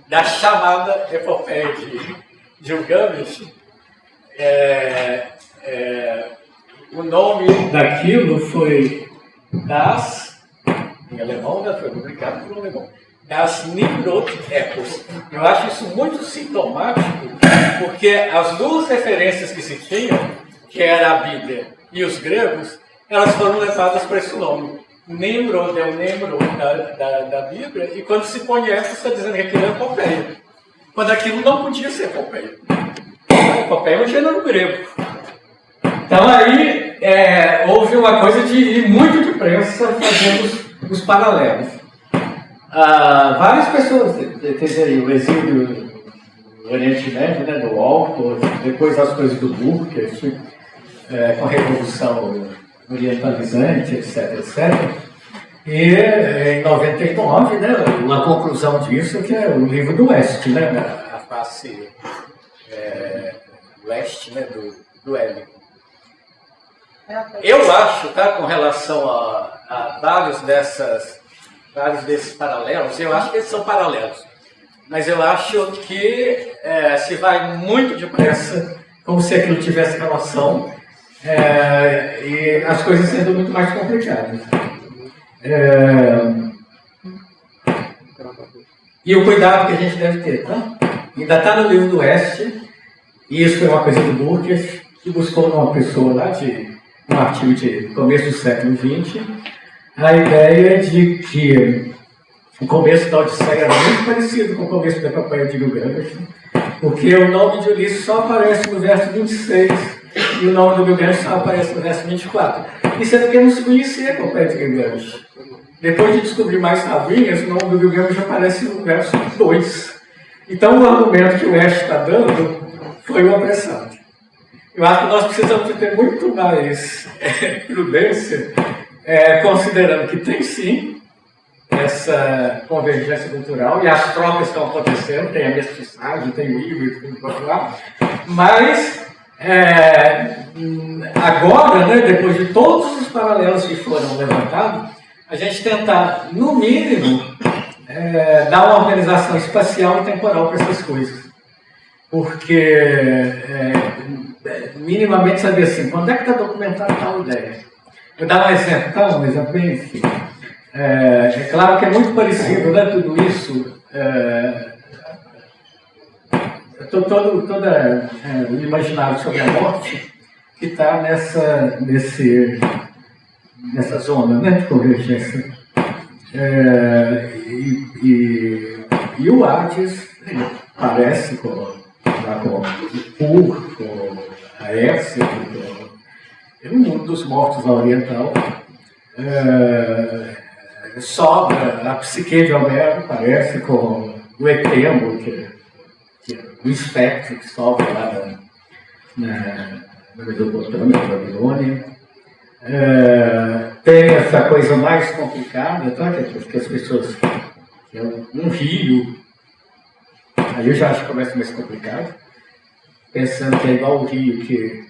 da chamada epopeia de Gilgamesh, o nome daquilo foi em alemão, né, foi publicado por um alemão, das Nimrod Epos. Eu acho isso muito sintomático, porque as duas referências que se tinham, que era a Bíblia e os gregos, elas foram levadas para esse nome. Nimrod é o Nimrod da Bíblia, e quando se põe essa, está dizendo que aquilo é epopeia. Quando aquilo não podia ser epopeia. A epopeia é um gênero grego. Então aí houve uma coisa de ir muito depressa fazendo os paralelos. Várias pessoas, teve aí o exílio do Oriente Médio, né, do Alto, depois as coisas do Burke, com a Revolução Orientalizante, etc. E em 99, né, uma conclusão disso que é o livro do Oeste, né, a face leste, né, do Éden. Eu acho, tá, com relação a vários desses paralelos, eu acho que eles são paralelos, mas eu acho que se vai muito depressa, como se aquilo tivesse relação, e as coisas sendo muito mais complicadas. E o cuidado que a gente deve ter, tá? Ainda está no livro do Oeste, e isso foi uma coisa do Burke, que buscou numa pessoa lá um artigo de começo do século XX, a ideia de que o começo da Odisseia era muito parecido com o começo da epopeia de Gilgamesh, porque o nome de Ulisses só aparece no verso 26 e o nome do Gilgamesh só aparece no verso 24. Isso é porque não se conhecia a epopeia de Gilgamesh. Depois de descobrir mais tabuinhas, o nome do Gilgamesh aparece no verso 2. Então o argumento que o Oeste está dando foi o apressado. Eu acho que nós precisamos de ter muito mais prudência, considerando que tem sim essa convergência cultural e as trocas estão acontecendo, tem a mestiçagem, tem o híbrido, tem o lá, mas agora, né, depois de todos os paralelos que foram levantados, a gente tentar, no mínimo, dar uma organização espacial e temporal para essas coisas. Porque minimamente saber assim, quando é que está documentada tal ideia? Vou dar um exemplo, tá? Um exemplo bem enfim. É claro que é muito parecido, né, tudo isso. Todo o imaginário sobre a morte que está nessa zona, né, de convergência. E o Hades parece com o Pur, com a Hércia, com o mundo dos mortos lá oriental. Sobra a psique de Homero, parece com o Etemo, que é o espectro que sobra lá na Mesopotâmia, na Babilônia. Tem essa coisa mais complicada, tá? Que as pessoas... Que é um rio. Aí eu já acho que começa mais complicado. Pensando que é igual o rio que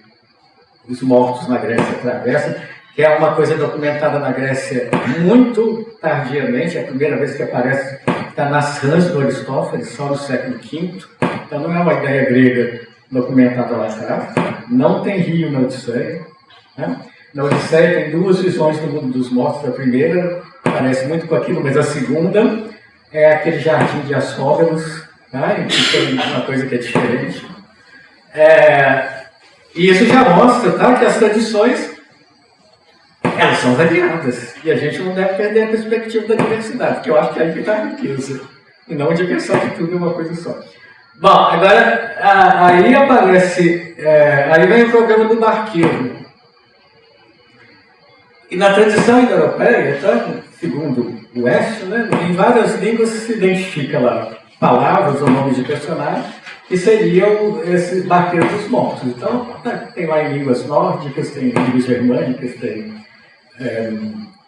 os mortos na Grécia atravessam, que é uma coisa documentada na Grécia muito tardiamente, é a primeira vez que aparece, está nas Rãs do Aristófanes, só no século V. Então não é uma ideia grega documentada lá atrás. Não tem rio na Odisseia, né? Na Odisseia tem duas visões do mundo dos mortos. A primeira parece muito com aquilo, mas a segunda é aquele jardim de Asfógalos, tá? E tem uma coisa que é diferente. E isso já mostra, tá, que as tradições elas são variadas. E a gente não deve perder a perspectiva da diversidade, porque eu acho que é aí que está a riqueza. E não de pensar que tudo é uma coisa só. Bom, agora aí aparece, aí vem o problema do barqueiro. E na tradição indo-europeia, tá? Segundo o Oeste, né, em várias línguas se identifica lá palavras ou nomes de personagens que seriam esses barqueiros dos mortos. Então, tem lá em línguas nórdicas, tem em línguas germânicas, tem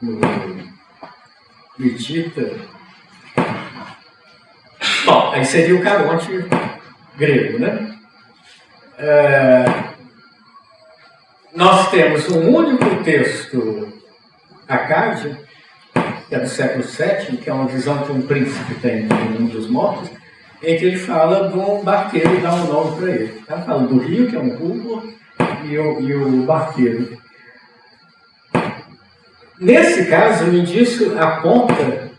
no hitita. Bom, aí seria o Caronte grego, né? Nós temos um único texto acádio, que é do século VII, que é uma visão que um príncipe tem no mundo dos mortos, em que ele fala de um barqueiro e dá um nome para ele. Tá? Fala do rio, que é um cubo, e o barqueiro. Nesse caso, o indício aponta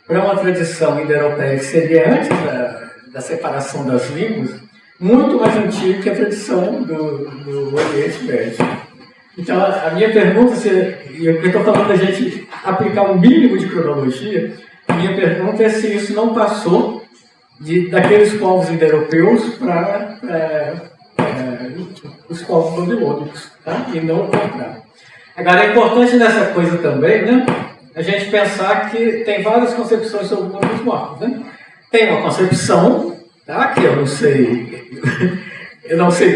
para uma tradição indo-europeia que seria antes da separação das línguas, muito mais antiga que a tradição do Oriente Médio. Então, a minha pergunta, e eu estou falando da gente aplicar um mínimo de cronologia, a minha pergunta é se isso não passou daqueles povos indo-europeus para os povos babilônicos, tá? E não o contrário. Agora, é importante nessa coisa também, né, a gente pensar que tem várias concepções sobre o mundo dos mortos. Né? Tem uma concepção, tá, que eu não sei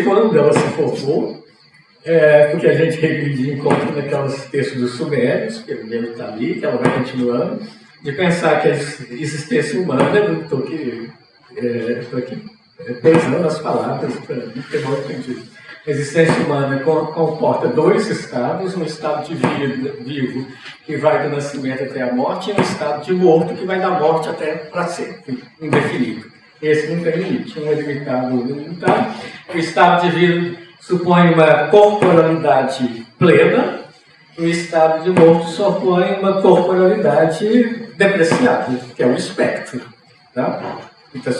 quando ela se formou, porque a gente regride encontra naqueles textos dos sumérios, que o livro está ali, que ela vai continuando, de pensar que a existência humana, eu estou aqui pesando as palavras para ter mal entendido. A existência humana comporta dois estados, um estado de vida vivo, que vai do nascimento até a morte, e um estado de morto, que vai da morte até para sempre, indefinido. Esse não tem limite, um é limitado, outro é ilimitado. O estado de vida supõe uma corporalidade plena, o estado de morto supõe uma corporalidade depreciada, que é o espectro. Tá? Então,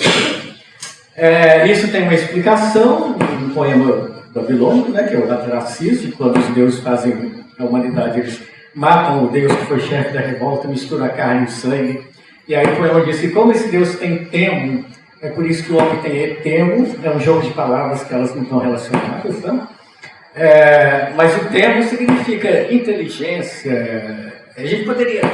isso tem uma explicação no poema babilônico, né, que é o Atracis, quando os deuses fazem a humanidade, eles matam o deus que foi chefe da revolta, mistura a carne e o sangue. E aí o poema diz que como esse deus tem temo, é por isso que o homem tem etemo, é um jogo de palavras que elas não estão relacionadas, né? Mas o temo significa inteligência, a gente poderia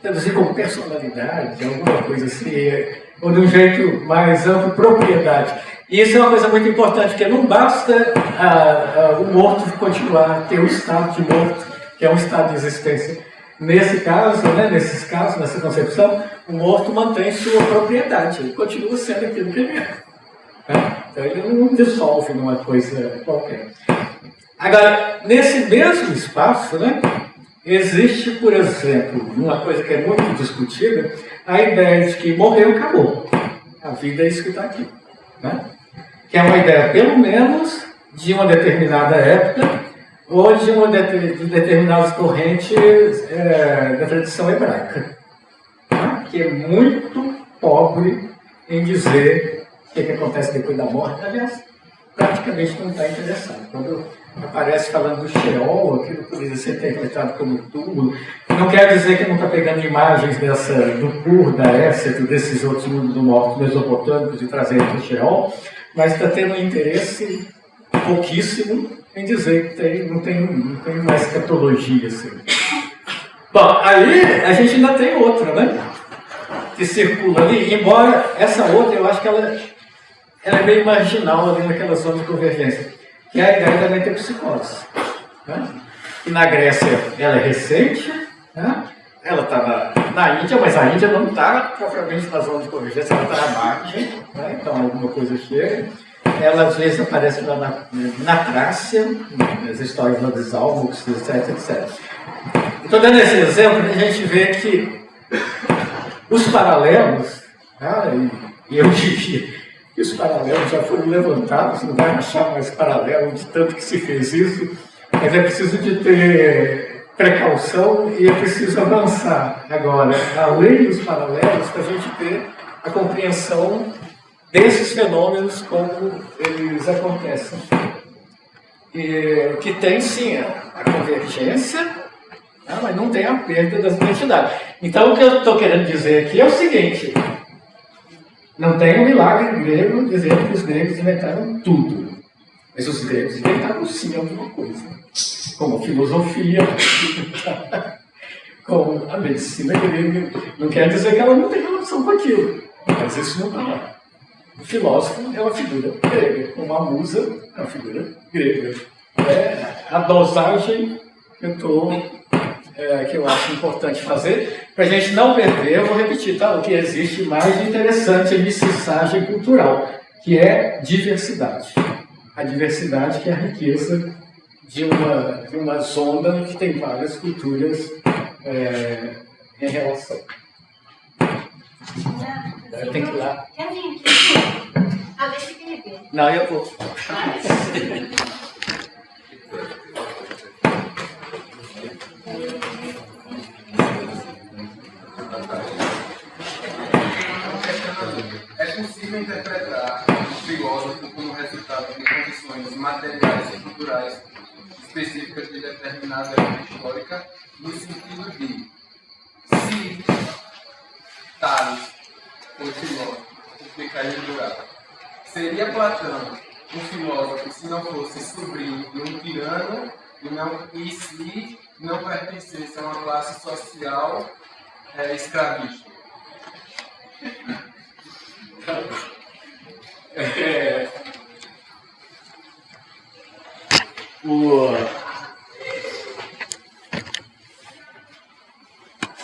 traduzir como personalidade, alguma coisa assim, ou de um jeito mais amplo, propriedade. E isso é uma coisa muito importante, porque não basta o morto continuar a ter o estado de morto, que é um estado de existência. Nesse caso, né, nesses casos, nessa concepção, o morto mantém sua propriedade, ele continua sendo aquilo que ele é. Então ele não dissolve numa coisa qualquer. Agora, nesse mesmo espaço, né, existe, por exemplo, uma coisa que é muito discutida, a ideia de que morreu, acabou. A vida é isso que está aqui. Né? Que é uma ideia, pelo menos, de uma determinada época, ou de determinadas correntes da tradição hebraica, tá? Que é muito pobre em dizer o que acontece depois da morte. Aliás, praticamente não está interessado. Quando aparece falando do Sheol, aquilo poderia ser interpretado como túmulo, não quer dizer que não está pegando imagens do Pur, da Éxito, desses outros mundos do morto mesopotâmicos e trazendo para o Sheol, mas está tendo um interesse pouquíssimo em dizer que não tem mais escatologia assim. Bom, aí a gente ainda tem outra, né? Que circula ali, embora essa outra, eu acho que ela é meio marginal ali naquela zona de convergência, que é a ideia da metempsicose. Né? E na Grécia ela é recente, né? Ela estava na Índia, mas a Índia não está propriamente na zona de convergência, ela está na margem, né? Então alguma coisa chega. Ela às vezes aparece lá na Trácia, nas histórias lá dos Álmux, etc, etc. Estou dando esse exemplo para a gente ver que os paralelos, e eu diria que os paralelos já foram levantados, não vai achar mais paralelo de tanto que se fez isso, mas é preciso de ter precaução e é preciso avançar agora, além dos paralelos, para a gente ter a compreensão desses fenômenos como eles acontecem. E, que tem sim a convergência, mas não tem a perda das identidades. Então o que eu estou querendo dizer aqui é o seguinte: Não tem um milagre grego dizendo que os gregos inventaram tudo. Mas os gregos inventaram sim alguma coisa. Como a filosofia, como a medicina grega. Não quer dizer que ela não tem relação com aquilo, mas isso não está lá. O filósofo é uma figura grega, como a musa é uma figura grega. É a dosagem que eu acho importante fazer, para a gente não perder, eu vou repetir, tá? O que existe mais de interessante em mestiçagem cultural, que é diversidade. A diversidade que é a riqueza de uma zona que tem várias culturas em relação. Tem que ir lá. Quer vir aqui? Ah, deixa que ele ver. Não, eu vou. É possível interpretar o filósofo como resultado de condições materiais e culturais específicas de determinada época histórica, no sentido de, se Tales foi filósofo, porque caiu no buraco, seria Platão um filósofo se não fosse sobrinho de um tirano e se não pertencesse a uma classe social escravista?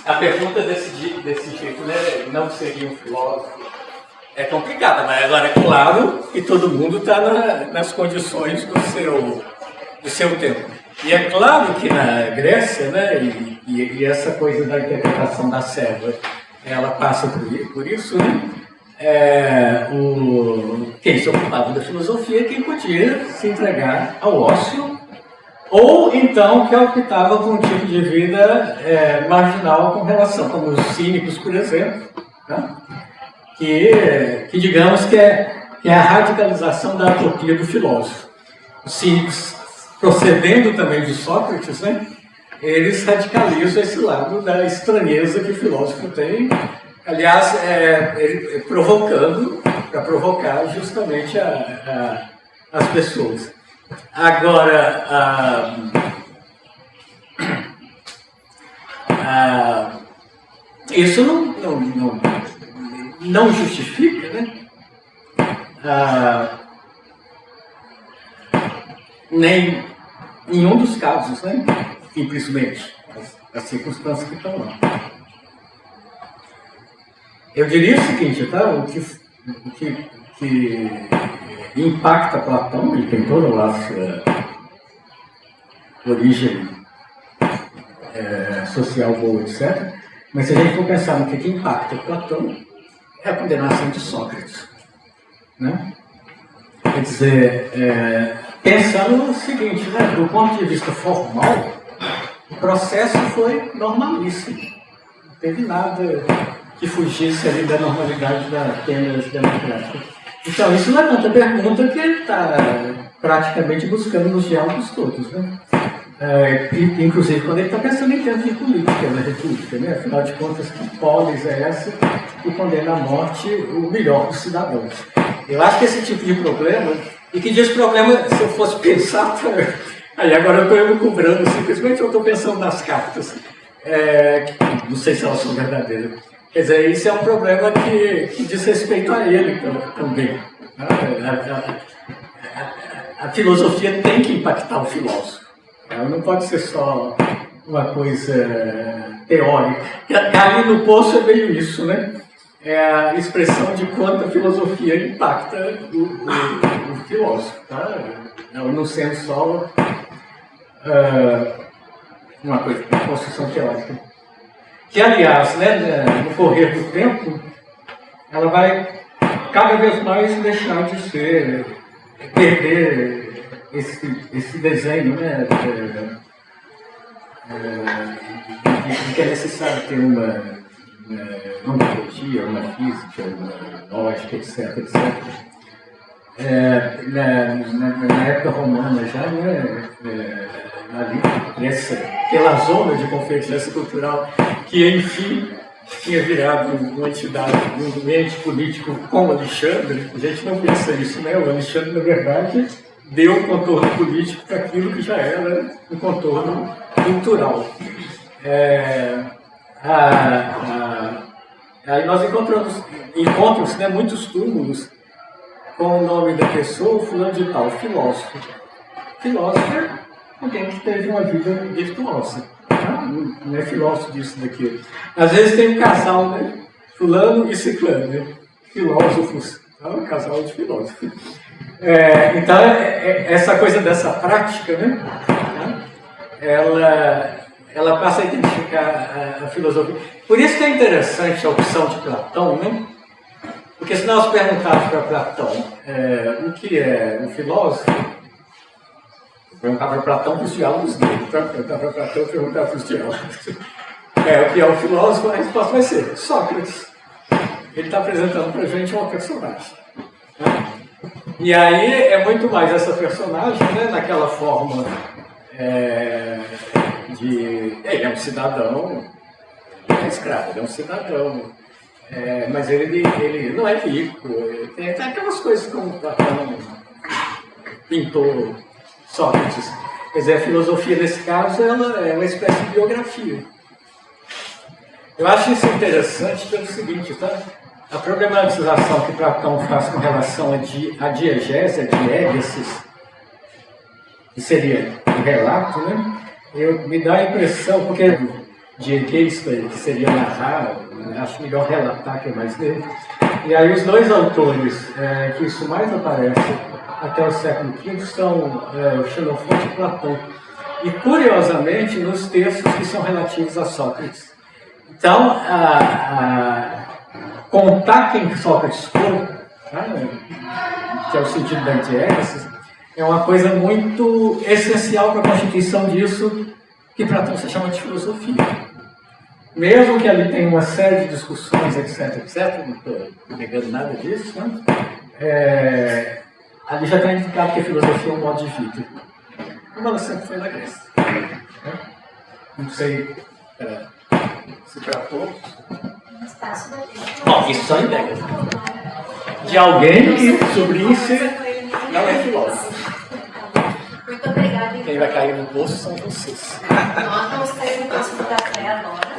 A pergunta desse jeito, né? Não seria um filósofo? É complicada, mas agora é claro que todo mundo está nas condições do seu tempo. E é claro que na Grécia, né? E essa coisa da interpretação da selva, ela passa por isso, né? Quem se ocupava da filosofia, quem podia se entregar ao ócio, ou então que optava por um tipo de vida marginal com relação, como os cínicos, por exemplo, né? que digamos que é a radicalização da utopia do filósofo. Os cínicos, procedendo também de Sócrates, né? Eles radicalizam esse lado da estranheza que o filósofo tem, aliás, para provocar justamente as pessoas. Agora, isso não justifica, né? Nem nenhum dos casos, né? Simplesmente as circunstâncias que estão lá. Eu diria o seguinte, tá? O que impacta Platão, ele tem toda a sua origem social boa, etc. Mas se a gente for pensar no que impacta Platão, é a condenação de Sócrates, né? Quer dizer, pensando no seguinte, né? Do ponto de vista formal, o processo foi normalíssimo. Não teve nada que fugisse ali da normalidade da Atenas democrática. Então, isso levanta a pergunta que ele está praticamente buscando nos diálogos todos, né? Inclusive quando ele está pensando em termos de política, na república, né? Afinal de contas, que polis é essa que condena à morte o melhor dos cidadãos? Eu acho que esse tipo de problema, e que diz problema, se eu fosse pensar, aí agora eu estou cobrando, simplesmente eu estou pensando nas cartas, não sei se elas são verdadeiras. Quer dizer, isso é um problema que diz respeito a ele também. A filosofia tem que impactar o filósofo. Ela não pode ser só uma coisa teórica. Ali no poço é meio isso, né? É a expressão de quanto a filosofia impacta o filósofo. Tá? Ela não sendo só uma coisa, uma construção teórica. Que, aliás, né, no correr do tempo, ela vai cada vez mais deixar de perder esse desenho, né, de que é necessário ter uma ontologia, uma física, uma lógica, etc. Na época romana já, né, ali, pela zona de convergência cultural, que enfim tinha virado uma entidade, um ambiente político com Alexandre. A gente não pensa isso, né? O Alexandre, na verdade, deu um contorno político para aquilo que já era um contorno cultural. Aí nós encontramos, né, muitos túmulos com o nome da pessoa, fulano de tal, filósofo. Filósofo é alguém que teve uma vida virtuosa. Não é filósofo disso, daquilo. Às vezes tem um casal, né? Fulano e ciclano, né? Filósofos. Um casal de filósofos. Então, essa coisa dessa prática, né? Ela passa a identificar a filosofia. Por isso que é interessante a opção de Platão, né? Porque se nós perguntarmos para Platão o que é um filósofo, perguntar para Platão para os diálogos dele, perguntar para Platão perguntar para os diálogos. O que é um filósofo, a resposta vai ser Sócrates. Ele está apresentando para a gente uma personagem. Né? E aí é muito mais essa personagem, né, naquela forma de... Ele é um cidadão, ele é escravo, ele é um cidadão, mas ele não é rico, tem aquelas coisas como Platão pintou Sócrates. Quer dizer, a filosofia, nesse caso, ela é uma espécie de biografia. Eu acho isso interessante pelo seguinte, tá? A problematização que Platão faz com relação à diegese, a diegesis, que seria o relato, né? Me dá a impressão, porque diegeista, que seria narrar, acho melhor relatar, que é mais dele. E aí os dois autores que isso mais aparece até o século V são Xenofonte e Platão. E, curiosamente, nos textos que são relativos a Sócrates. Então, contar quem Sócrates foi, que é o sentido da diégese, é uma coisa muito essencial para a constituição disso que Platão se chama de filosofia. Mesmo que ali tenha uma série de discussões, etc., não estou negando nada disso, né? Ali já está indicado que a filosofia é um modo de vida. Como ela sempre foi na Grécia. Não sei se para todos. Bom, isso são ideias. De alguém que sobre isso não é filósofo. Muito obrigada. Quem vai cair no poço são vocês. Nós vamos cair no poço da fé agora.